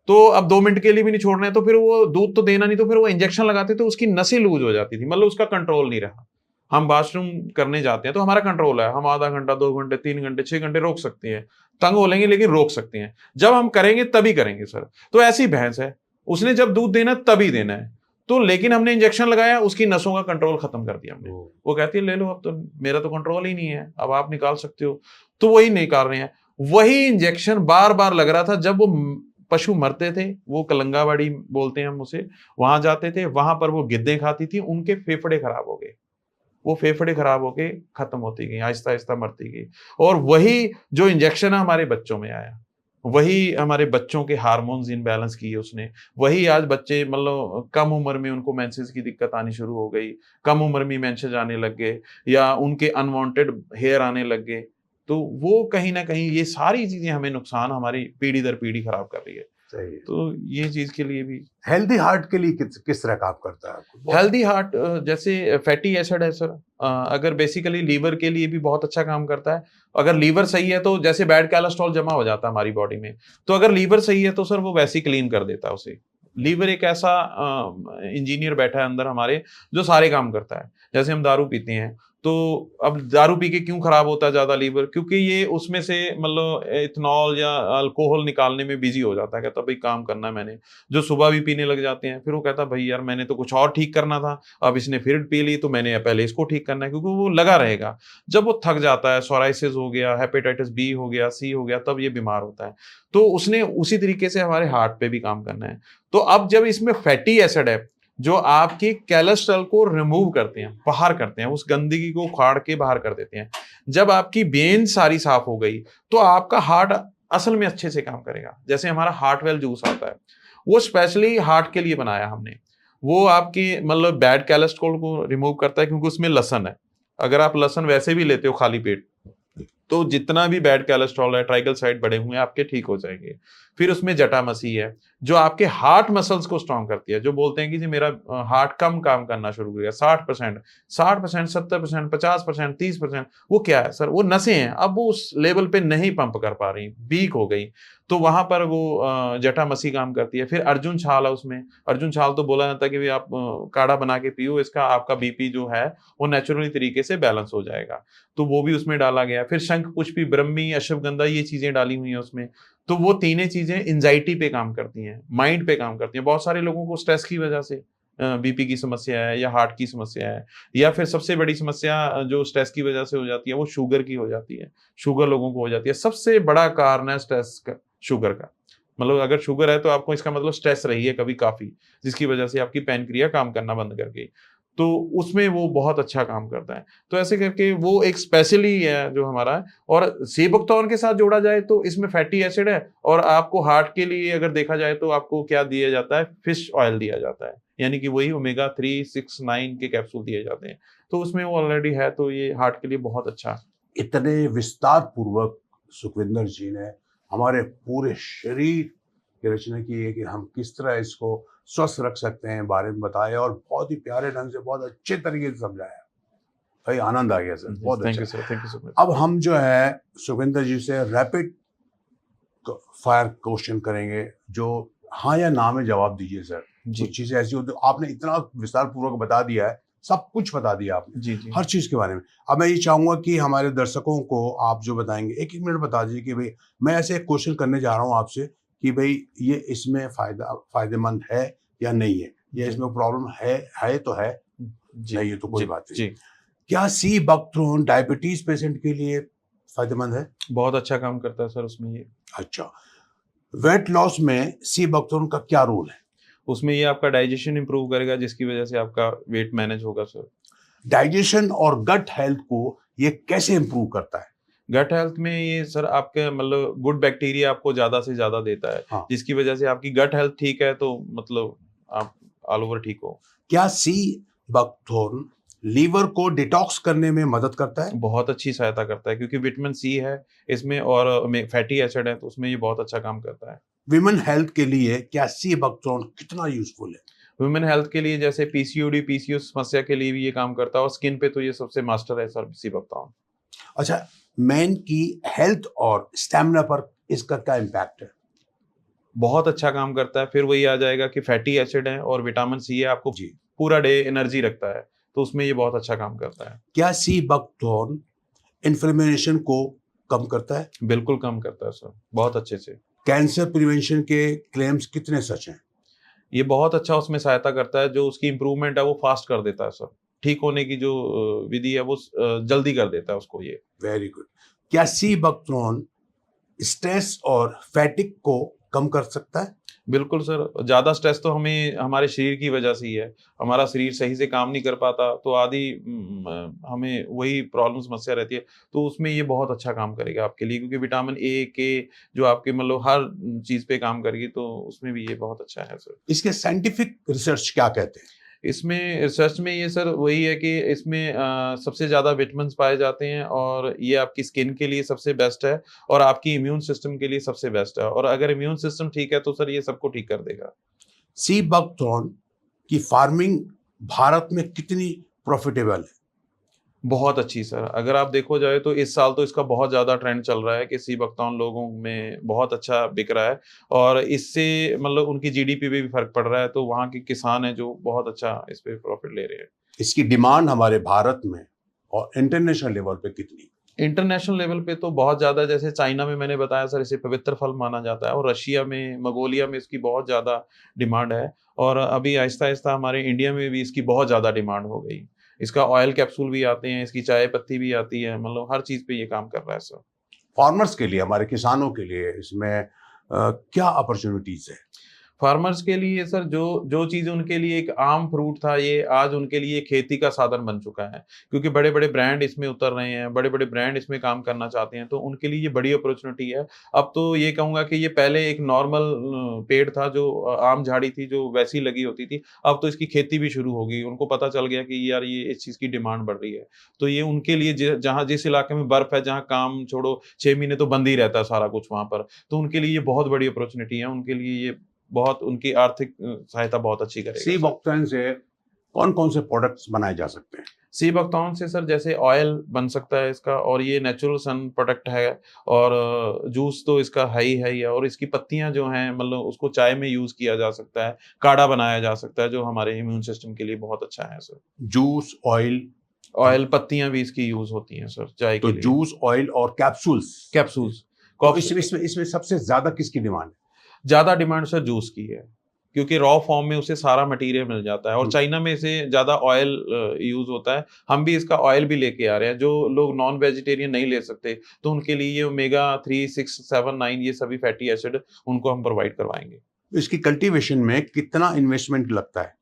तो अब 2 मिनट के लिए भी नहीं छोड़ना है, तो फिर वो दूध तो देना नहीं, तो फिर वो इंजेक्शन लगाते थे, उसकी नसें लूज हो जाती थी, मतलब उसका कंट्रोल नहीं रहा। हम वॉशरूम करने जाते हैं तो हमारा कंट्रोल है, हम आधा घंटा 2 घंटे 3 घंटे 6 घंटे रोक सकते हैं, तंग हो लेंगे लेकिन रोक सकते हैं, जब हम करेंगे तभी करेंगे सर। तो ऐसी भैंस है, उसने जब दूध देना तभी देना है, तो लेकिन हमने इंजेक्शन लगाया, उसकी नसों का कंट्रोल खत्म कर दिया हमने। वो कहती है ले लो, अब तो मेरा तो कंट्रोल ही नहीं है, अब आप निकाल सकते हो, तो वही निकाल रहे हैं। वही इंजेक्शन बार बार लग रहा था, जब वो पशु मरते थे, वो कलंगाबाड़ी बोलते हैं हम उसे, वहां जाते थे, वहां पर वो गिद्दें खाती थी, उनके फेफड़े खराब हो गए, वो फेफड़े खराब होके खत्म होती गई, आहिस्ता आहिस्ता मरती गई। और वही जो इंजेक्शन है हमारे बच्चों में आया, वही हमारे बच्चों के हार्मोन्स इनबैलेंस किए उसने, वही आज बच्चे मतलब कम उम्र में उनको मेंसेस की दिक्कत आनी शुरू हो गई, कम उम्र में मेंसेस आने लग गए, या उनके अनवांटेड हेयर आने लग गए। तो वो कहीं ना कहीं ये सारी चीजें हमें नुकसान, हमारी पीढ़ी दर पीढ़ी खराब कर रही है। सही है। तो ये चीज के लिए भी हेल्दी हार्ट के लिए किस तरह काम करता है आपको? हेल्दी हार्ट जैसे फैटी एसिड है सर, अगर बेसिकली लीवर के लिए भी बहुत अच्छा काम करता है। अगर लीवर सही है तो जैसे बैड कोलेस्ट्रॉल जमा हो जाता है हमारी बॉडी में, तो अगर लीवर सही है तो सर वो वैसे ही क्लीन कर देता है उसे। लीवर एक ऐसा इंजीनियर बैठा है अंदर हमारे, जो सारे काम करता है। जैसे हम दारू पीते हैं, तो अब दारू पी के क्यों खराब होता है ज्यादा लीवर, क्योंकि ये उसमें से मतलब इथेनॉल या अल्कोहल निकालने में बिजी हो जाता है, कहता भाई काम करना है मैंने। जो सुबह भी पीने लग जाते हैं, फिर वो कहता भाई यार मैंने तो कुछ और ठीक करना था, अब इसने फिर पी ली तो मैंने पहले इसको ठीक करना है, क्योंकि वो लगा रहेगा। जब वो थक जाता है, सोराइसिस हो गया, हेपेटाइटिस बी हो गया, सी हो गया, तब ये बीमार होता है। तो उसने उसी तरीके से हमारे हार्ट पे भी काम करना है। तो अब जब इसमें फैटी एसिड है, जो आपके कोलेस्ट्रॉल को रिमूव करते हैं, बाहर करते हैं, उस गंदगी को उखाड़ के बाहर कर देते हैं। जब आपकी वेन सारी साफ हो गई तो आपका हार्ट असल में अच्छे से काम करेगा। जैसे हमारा हार्ट वेल जूस आता है, वो स्पेशली हार्ट के लिए बनाया हमने। वो आपकी मतलब बैड कोलेस्ट्रॉल को रिमूव करता है, क्योंकि उसमें लहसुन है। अगर आप लहसुन वैसे भी लेते हो खाली पेट, तो जितना भी बैड कोलेस्ट्रॉल है, ट्राइग्लिसराइड बढ़े हुए हैं आपके, ठीक हो जाएंगे। फिर उसमें जटामसी है, जो आपके हार्ट मसल्स को स्ट्रांग करती है। जो बोलते हैं कि जी मेरा हार्ट कम काम करना शुरू हो गया, 60%, 70%, 50%, 30%, वो क्या है सर? वो नसें हैं, अब वो उस लेवल पे नहीं पंप कर पा रही, वीक हो गई, तो वहां पर वो जटामसी काम करती है। फिर अर्जुन छाल है उसमें। अर्जुन छाल तो बोला जाता है कि भाई आप काढ़ा बना के पियो, इसका आपका बीपी जो है वो नेचुरली तरीके से बैलेंस हो जाएगा, तो वो भी उसमें डाला गया। फिर शंख पुष्पी, ब्रह्मी, अश्वगंधा, ये चीजें डाली हुई हैं उसमें। तो वो तीनों चीजें एंजाइटी पे काम करती हैं, माइंड पे काम करती हैं। बहुत सारे लोगों को स्ट्रेस की वजह से बीपी की समस्या है, या हार्ट की समस्या है, या फिर सबसे बड़ी समस्या जो स्ट्रेस की वजह से हो जाती है वो शुगर की हो जाती है। शुगर लोगों को हो जाती है, सबसे बड़ा कारण है स्ट्रेस का, शुगर का। मतलब अगर शुगर है तो आपको इसका मतलब स्ट्रेस रही है कभी काफी, जिसकी वजह से आपकी पैनक्रिया काम करना बंद कर गई, तो उसमें वो बहुत अच्छा काम करता है। तो ऐसे करके वो एक स्पेशली है जो हमारा है। और सेबुकथॉर्न के साथ जोड़ा जाए तो इसमें फैटी एसिड है, और आपको हार्ट के लिए अगर देखा जाए तो आपको क्या दिया जाता है, फिश ऑयल दिया जाता है, यानी कि वही ओमेगा 3, 6, 9 के कैप्सूल दिए जाते हैं। तो उसमें वो ऑलरेडी है, तो ये हार्ट के लिए बहुत अच्छा। इतने विस्तार पूर्वक सुखविंदर जी ने हमारे पूरे शरीर की रचना की है कि हम किस तरह इसको स्वस्थ रख सकते हैं बारे में बताया, और बहुत ही प्यारे ढंग से, बहुत अच्छे तरीके से समझाया। भाई आनंद आ गया सर, बहुत थैंक अच्छा। You sir, thank you so much. अब हम जो है सुखविंदर जी से रैपिड फायर क्वेश्चन करेंगे, जो हाँ या ना में जवाब दीजिए सर। कुछ चीजें ऐसी होती, आपने इतना विस्तार पूर्वक बता दिया है, सब कुछ बता दिया आपने, जी जी, हर चीज के बारे में। अब मैं ये चाहूंगा कि हमारे दर्शकों को आप जो बताएंगे, एक मिनट बता दीजिए कि भाई मैं ऐसे एक क्वेश्चन करने जा रहा हूँ आपसे कि भाई ये इसमें फायदेमंद है या नहीं है, या इसमें प्रॉब्लम है तो है, नहीं है तो कोई बात नहीं। क्या सी बकथ्रोन डायबिटीज पेशेंट के लिए फायदेमंद है? बहुत अच्छा काम करता है सर उसमें ये। अच्छा, वेट लॉस में सी बकथ्रोन का क्या रोल है? उसमें ये आपका डाइजेशन इंप्रूव करेगा, जिसकी वजह से आपका वेट मैनेज होगा सर। डाइजेशन और गट हेल्थ को ये कैसे इंप्रूव करता है? गट हेल्थ में ये सर आपके मतलब गुड बैक्टीरिया आपको ज़्यादा से ज़्यादा देता है, हाँ। जिसकी वजह से आपकी गट हेल्थ ठीक है तो मतलब आप ऑल ओवर ठीक हो। क्या सी बकथोर्न लीवर को डिटॉक्स करने में मदद करता है? बहुत अच्छी सहायता करता है क्योंकि विटामिन सी है इसमें और में फैटी एसिड है तो उसमें ये बहुत अच्छा काम करता है। विमेन हेल्थ के लिए क्या सी बकथोर्न कितना यूजफुल है? वुमेन हेल्थ के लिए जैसे पीसीओडी, पीसीओएस समस्या के लिए भी ये काम करता है और स्किन पे तो ये सबसे मास्टर है सर सी बकथॉर्न। अच्छा, मैन की हेल्थ और स्टैमिना पर इसका क्या इम्पैक्ट है? बहुत अच्छा काम करता है, फिर वही आ जाएगा कि फैटी एसिड है और विटामिन सी है, आपको जी। पूरा डे एनर्जी रखता है, तो उसमें ये बहुत अच्छा काम करता है। क्या सी बकथोर्न इन्फ्लेमेशन को कम करता है? बिल्कुल कम करता है सर, बहुत अच्छे से। कैंसर प्रिवेंशन के क्लेम्स कितने सच हैं? ये बहुत अच्छा उसमें सहायता करता है, जो उसकी इम्प्रूवमेंट है वो फास्ट कर देता है सर। ठीक होने की जो विधि है वो जल्दी कर देता है उसको ये। Very good. क्या सी बकथोर्न स्ट्रेस और फैटिक को कम कर सकता है? बिल्कुल सर, ज़्यादा स्ट्रेस तो हमें हमारे शरीर की वजह से ही है। हमारा शरीर सही से काम नहीं कर पाता, तो हमें वही प्रॉब्लम समस्या रहती है, तो उसमें ये बहुत अच्छा काम करेगा आपके लिए क्योंकि विटामिन ए, के जो आपके मतलब हर चीज़ पे काम करेगी, तो उसमें भी ये बहुत अच्छा है सर। इसके साइंटिफिक रिसर्च क्या कहते हैं? इसमें रिसर्च में ये सर वही है कि इसमें सबसे ज़्यादा विटामिन्स पाए जाते हैं और ये आपकी स्किन के लिए सबसे बेस्ट है और आपकी इम्यून सिस्टम के लिए सबसे बेस्ट है और अगर इम्यून सिस्टम ठीक है, तो सर ये सबको ठीक कर देगा। सी बकथोर्न की फार्मिंग भारत में कितनी प्रॉफिटेबल है? बहुत अच्छी सर, अगर आप देखो जाए तो इस साल तो इसका बहुत ज़्यादा ट्रेंड चल रहा है कि सी बकथॉर्न लोगों में बहुत अच्छा बिक रहा है और इससे मतलब उनकी जीडीपी पे भी फ़र्क पड़ रहा है, तो वहाँ के किसान हैं जो बहुत अच्छा इस पे प्रॉफ़िट ले रहे हैं। इसकी डिमांड हमारे भारत में और इंटरनेशनल लेवल पे कितनी? इंटरनेशनल लेवल पे तो बहुत ज़्यादा, जैसे चाइना में मैंने बताया सर इसे पवित्र फल माना जाता है और रशिया में, मंगोलिया में इसकी बहुत ज़्यादा डिमांड है और अभी आहिस्ता-आहिस्ता हमारे इंडिया में भी इसकी बहुत ज़्यादा डिमांड हो गई। इसका ऑयल कैप्सूल भी आते हैं, इसकी चाय पत्ती भी आती है, मतलब हर चीज़ पे ये काम कर रहा है सर। फार्मर्स के लिए, हमारे किसानों के लिए इसमें क्या अपॉर्चुनिटीज है? फार्मर्स के लिए सर जो जो चीज़ उनके लिए एक आम फ्रूट था, ये आज उनके लिए खेती का साधन बन चुका है। क्योंकि बड़े-बड़े ब्रांड इसमें उतर रहे हैं, बड़े-बड़े ब्रांड इसमें काम करना चाहते हैं, तो उनके लिए ये बड़ी अपॉर्च्युनिटी है। अब तो ये कहूँगा कि ये पहले एक नॉर्मल पेड़ था जो आम झाड़ी थी जो वैसी लगी होती थी, अब तो इसकी खेती भी शुरू हो गई। उनको पता चल गया कि यार ये इस चीज़ की डिमांड बढ़ रही है। तो ये उनके लिए जहाँ जिस इलाके में बर्फ़ है, जहाँ काम छोड़ो 6 महीने तो बंद ही रहता है सारा कुछ वहाँ पर, तो उनके लिए ये बहुत बड़ी अपॉर्च्युनिटी है। उनके लिए ये बहुत उनकी आर्थिक सहायता बहुत अच्छी करेगा सी सर। बकथॉर्न से कौन-कौन से प्रोडक्ट्स बनाए जा सकते हैं? सी बकथॉर्न से सर जैसे ऑयल बन सकता है इसका और ये नेचुरल सन प्रोडक्ट है और जूस तो इसका है ही है और इसकी पत्तियाँ जो हैं मतलब उसको चाय में यूज़ किया जा सकता है, काढ़ा बनाया जा सकता है जो हमारे इम्यून सिस्टम के लिए बहुत अच्छा है सर। जूस, ऑयल, ऑयल पत्तियाँ भी इसकी यूज़ होती हैं सर चाय तो के लिए। जूस, ऑयल और कैप्सूल्स। कैप्सूल्स तो कॉफ इसमें सबसे ज़्यादा किसकी डिमांड है? ज़्यादा डिमांड सर जूस की है, क्योंकि रॉ फॉर्म में उसे सारा मटेरियल मिल जाता है और हुँ। चाइना में इसे ज़्यादा ऑयल यूज़ होता है। हम भी इसका ऑयल भी लेके आ रहे हैं, जो लोग नॉन वेजिटेरियन नहीं ले सकते, तो उनके लिए ये ओमेगा 3, 6, 7, 9 ये सभी फैटी एसिड उनको हम प्रोवाइड करवाएँगे। इसकी कल्टीवेशन में कितना इन्वेस्टमेंट लगता है?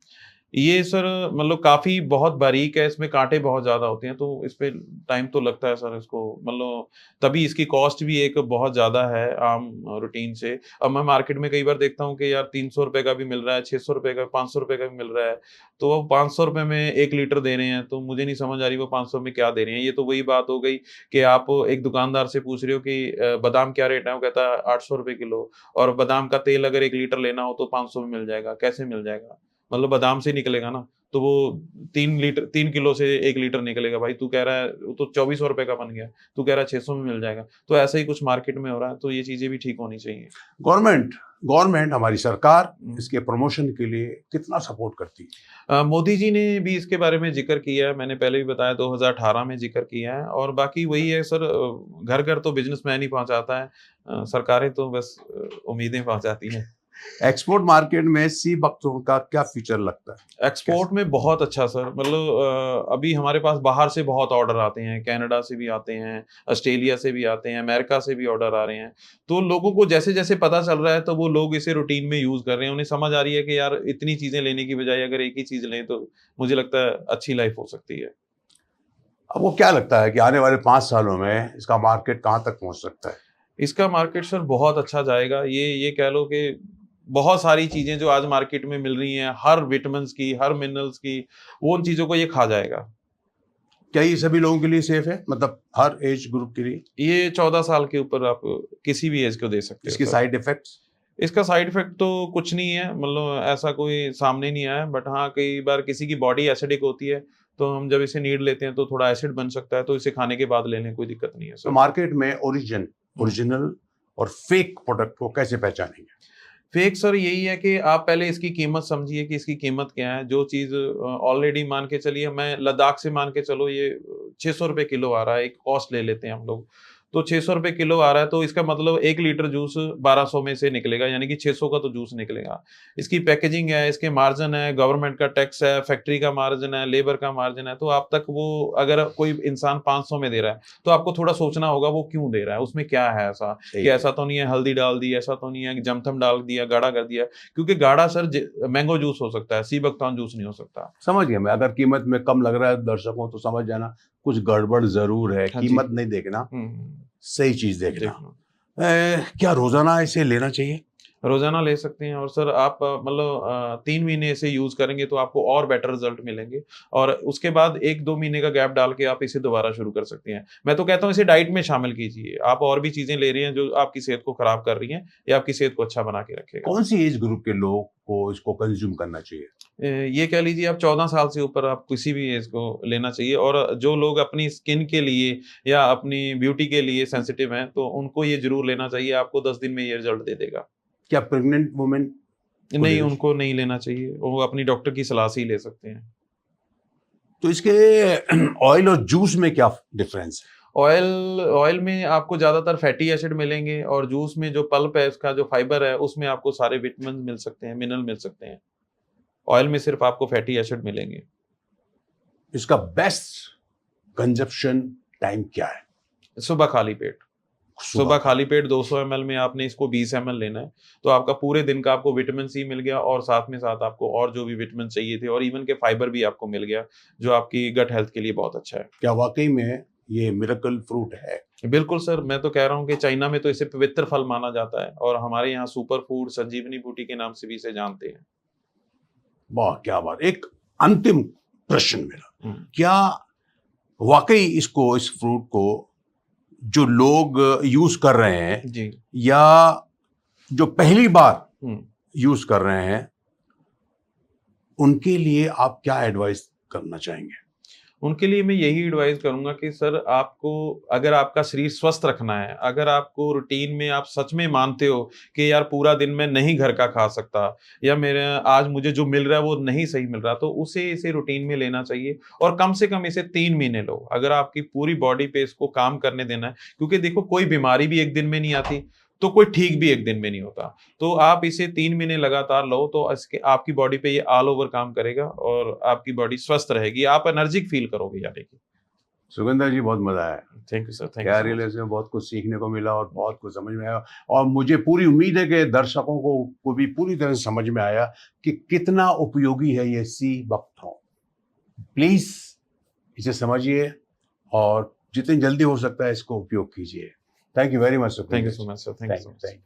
ये सर मतलब काफ़ी बहुत बारीक है, इसमें काँटे बहुत ज़्यादा होते हैं, तो इस पे टाइम तो लगता है सर इसको मतलब तभी इसकी कॉस्ट भी एक बहुत ज़्यादा है आम रूटीन से। अब मैं मार्केट में कई बार देखता हूँ कि यार ₹300 का भी मिल रहा है, ₹600 का, ₹500 का भी मिल रहा है, तो वो ₹500 में 1 लीटर दे रहे हैं, तो मुझे नहीं समझ आ रही वो 500 में क्या दे रहे हैं। ये तो वही बात हो गई कि आप एक दुकानदार से पूछ रहे हो कि बादाम क्या रेट है? वो कहता है ₹800 किलो और बादाम का तेल अगर 1 लीटर लेना हो तो 500 में मिल जाएगा, कैसे मिल जाएगा? मतलब बादाम से निकलेगा ना, तो वो 3 किलो से 1 लीटर निकलेगा भाई, तू कह रहा है वो तो ₹2400 का बन गया, तू कह रहा है 600 में मिल जाएगा। तो ऐसा ही कुछ मार्केट में हो रहा है, तो ये चीज़ें भी ठीक होनी चाहिए। गवर्नमेंट गवर्नमेंट हमारी सरकार हुँ। इसके प्रमोशन के लिए कितना सपोर्ट करती है? मोदी जी ने भी इसके बारे में ज़िक्र किया है, मैंने पहले भी बताया 2018 में ज़िक्र किया है और बाकी वही है सर घर-घर तो बिज़नेसमैन ही पहुँचाता है। सरकारें तो बस उम्मीदें पहुँचाती हैं। एक्सपोर्ट मार्केट में सी बकथॉर्न का क्या फीचर लगता है? एक्सपोर्ट में बहुत अच्छा सर मतलब अभी हमारे पास बाहर से बहुत ऑर्डर आते हैं, कनाडा से भी आते हैं, ऑस्ट्रेलिया से भी आते हैं, अमेरिका से भी ऑर्डर आ रहे हैं। तो लोगों को जैसे-जैसे पता चल रहा है तो वो लोग इसे रूटीन में यूज़ कर रहे हैं। उन्हें समझ आ रही है कि यार इतनी चीज़ें लेने की बजाय अगर एक ही चीज़ लें तो मुझे लगता है अच्छी लाइफ़ हो सकती है। अब वो क्या लगता है कि आने वाले 5 सालों में इसका मार्केट कहाँ तक पहुँच सकता है? इसका मार्केट सर बहुत अच्छा जाएगा। ये कह लो कि बहुत सारी चीज़ें जो आज मार्केट में मिल रही हैं, हर विटामिन्स की, हर मिनरल्स की, वो उन चीज़ों को ये खा जाएगा। क्या ये सभी लोगों के लिए सेफ है? मतलब हर एज ग्रुप के लिए? ये 14 साल के ऊपर आप किसी भी एज को दे सकते हो इसके सर। Side effects? इसका साइड इफ़ेक्ट तो कुछ नहीं है, मतलब ऐसा कोई सामने नहीं आया, बट हाँ, कई बार किसी की बॉडी एसिडिक होती है, तो हम जब इसे नीड लेते हैं तो थोड़ा एसिड बन सकता है, तो इसे खाने के बाद लेने में कोई दिक्कत नहीं है तो सर। मार्केट में ओरिजिनल और फेक प्रोडक्ट को कैसे पहचानेंगे? फेक सर यही है कि आप पहले इसकी कीमत समझिए कि इसकी कीमत क्या है। जो चीज़ ऑलरेडी मान के चलिए, मैं लद्दाख से मान के चलो, ये ₹600 किलो आ रहा है, एक कॉस्ट ले लेते हैं हम लोग। तो ₹600 किलो आ रहा है, तो इसका मतलब 1 लीटर जूस 1200 में से निकलेगा, यानी कि 600 का तो जूस निकलेगा। इसकी पैकेजिंग है, इसके मार्जिन है, गवर्नमेंट का टैक्स है, फैक्ट्री का मार्जिन है, लेबर का मार्जिन है, तो आप तक वो, अगर कोई इंसान 500 में दे रहा है, तो आपको थोड़ा सोचना होगा वो क्यों दे रहा है, उसमें क्या है ऐसा? सही कि है। ऐसा तो नहीं है हल्दी डाल दी, ऐसा तो नहीं है कि जमथम डाल दिया, गाढ़ा कर दिया। क्योंकि गाढ़ा सर मैंगो जूस हो सकता है, सी बकथॉर्न जूस नहीं हो सकता। समझ गया मैं। अगर कीमत में कम लग रहा है दर्शकों तो समझ जाना कुछ गड़बड़ ज़रूर है। हाँ जी। कीमत नहीं देखना, हम्म, सही चीज़ देखना। देखना क्या रोज़ाना इसे लेना चाहिए? रोजाना ले सकते हैं। और सर आप मतलब 3 महीने इसे यूज करेंगे तो आपको और बेटर रिजल्ट मिलेंगे, और उसके बाद 1-2 महीने का गैप डाल के आप इसे दोबारा शुरू कर सकते हैं। मैं तो कहता हूँ इसे डाइट में शामिल कीजिए। आप और भी चीजें ले रही हैं जो आपकी सेहत को खराब कर रही हैं, या आपकी सेहत को अच्छा बना के रखेगा। कौन सी एज ग्रुप के लोग को इसको कंज़्यूम करना चाहिए? ये कह लीजिए आप 14 साल से ऊपर आप किसी भी एज को लेना चाहिए, और जो लोग अपनी स्किन के लिए या अपनी ब्यूटी के लिए सेंसिटिव हैं, तो उनको ये ज़रूर लेना चाहिए। आपको 10 दिन में ये रिज़ल्ट दे देगा। क्या प्रेग्नेंट वुमेन को नहीं, लेना चाहिए? उनको नहीं लेना चाहिए। वो अपनी डॉक्टर की सलाह से ही ले सकते हैं। तो इसके ऑयल और जूस में क्या डिफरेंस है? ऑयल ऑयल में आपको ज़्यादातर फैटी एसिड मिलेंगे, और जूस में जो पल्प है, उसका जो फाइबर है, उसमें आपको सारे विटामिन मिल सकते हैं, मिनरल मिल सकते हैं। ऑयल में सिर्फ़ आपको फैटी एसिड मिलेंगे। इसका बेस्ट कंजप्शन टाइम क्या है? सुबह खाली पेट। सुबह खाली पेट 200 ml में आपने इसको 20 ml लेना है, तो आपका पूरे दिन का आपको विटामिन सी मिल गया, और साथ में साथ आपको और जो भी विटामिन चाहिए थे, और इवन के फाइबर भी आपको मिल गया, जो आपकी गट हेल्थ के लिए बहुत अच्छा है। क्या वाक़ई में ये मिरेकल फ्रूट है? बिल्कुल सर, मैं तो कह रहा हूँ कि चाइना में तो इसे पवित्र फल माना जाता है, और हमारे यहाँ सुपर फूड, संजीवनी बूटी के नाम से भी इसे जानते हैं। वाह! क्या बात! एक अंतिम प्रश्न मेरा, हुँ, क्या वाक़ई इसको इस फ्रूट को जो लोग यूज़ कर रहे हैं जी। या जो पहली बार हुँ। यूज़ कर रहे हैं, उनके लिए आप क्या एडवाइस करना चाहेंगे? उनके लिए मैं यही एडवाइस करूँगा कि सर, आपको अगर आपका शरीर स्वस्थ रखना है, अगर आपको रूटीन में आप सच में मानते हो कि यार पूरा दिन मैं नहीं घर का खा सकता, या मेरा आज मुझे जो मिल रहा है वो नहीं सही मिल रहा, तो उसे इसे रूटीन में लेना चाहिए, और कम से कम इसे 3 महीने लो। अगर आपकी पूरी बॉडी पे इसको काम करने देना है, क्योंकि देखो कोई बीमारी भी एक दिन में नहीं आती, तो कोई ठीक भी एक दिन में नहीं होता। तो आप इसे 3 महीने लगातार लो, तो इसके आपकी बॉडी पे ये ऑल ओवर काम करेगा, और आपकी बॉडी स्वस्थ रहेगी। आप एनर्जिक फील करोगे यानी कि। सुगंधा जी, बहुत मज़ा आया। Thank you sir, thank you क्या सो मच। रियलाइज़ में बहुत कुछ सीखने को मिला और बहुत कुछ समझ में आया, और मुझे पूरी उम्मीद है कि दर्शकों को भी पूरी तरह से समझ में आया कि कितना उपयोगी है ये सी बकथ्रॉन। प्लीज़ इसे समझिए और जितनी जल्दी हो सकता है इसको उपयोग कीजिए। Thank you very much thank you Sukhvinder so ji. Much sir, thank you thank so you, much. Thank you.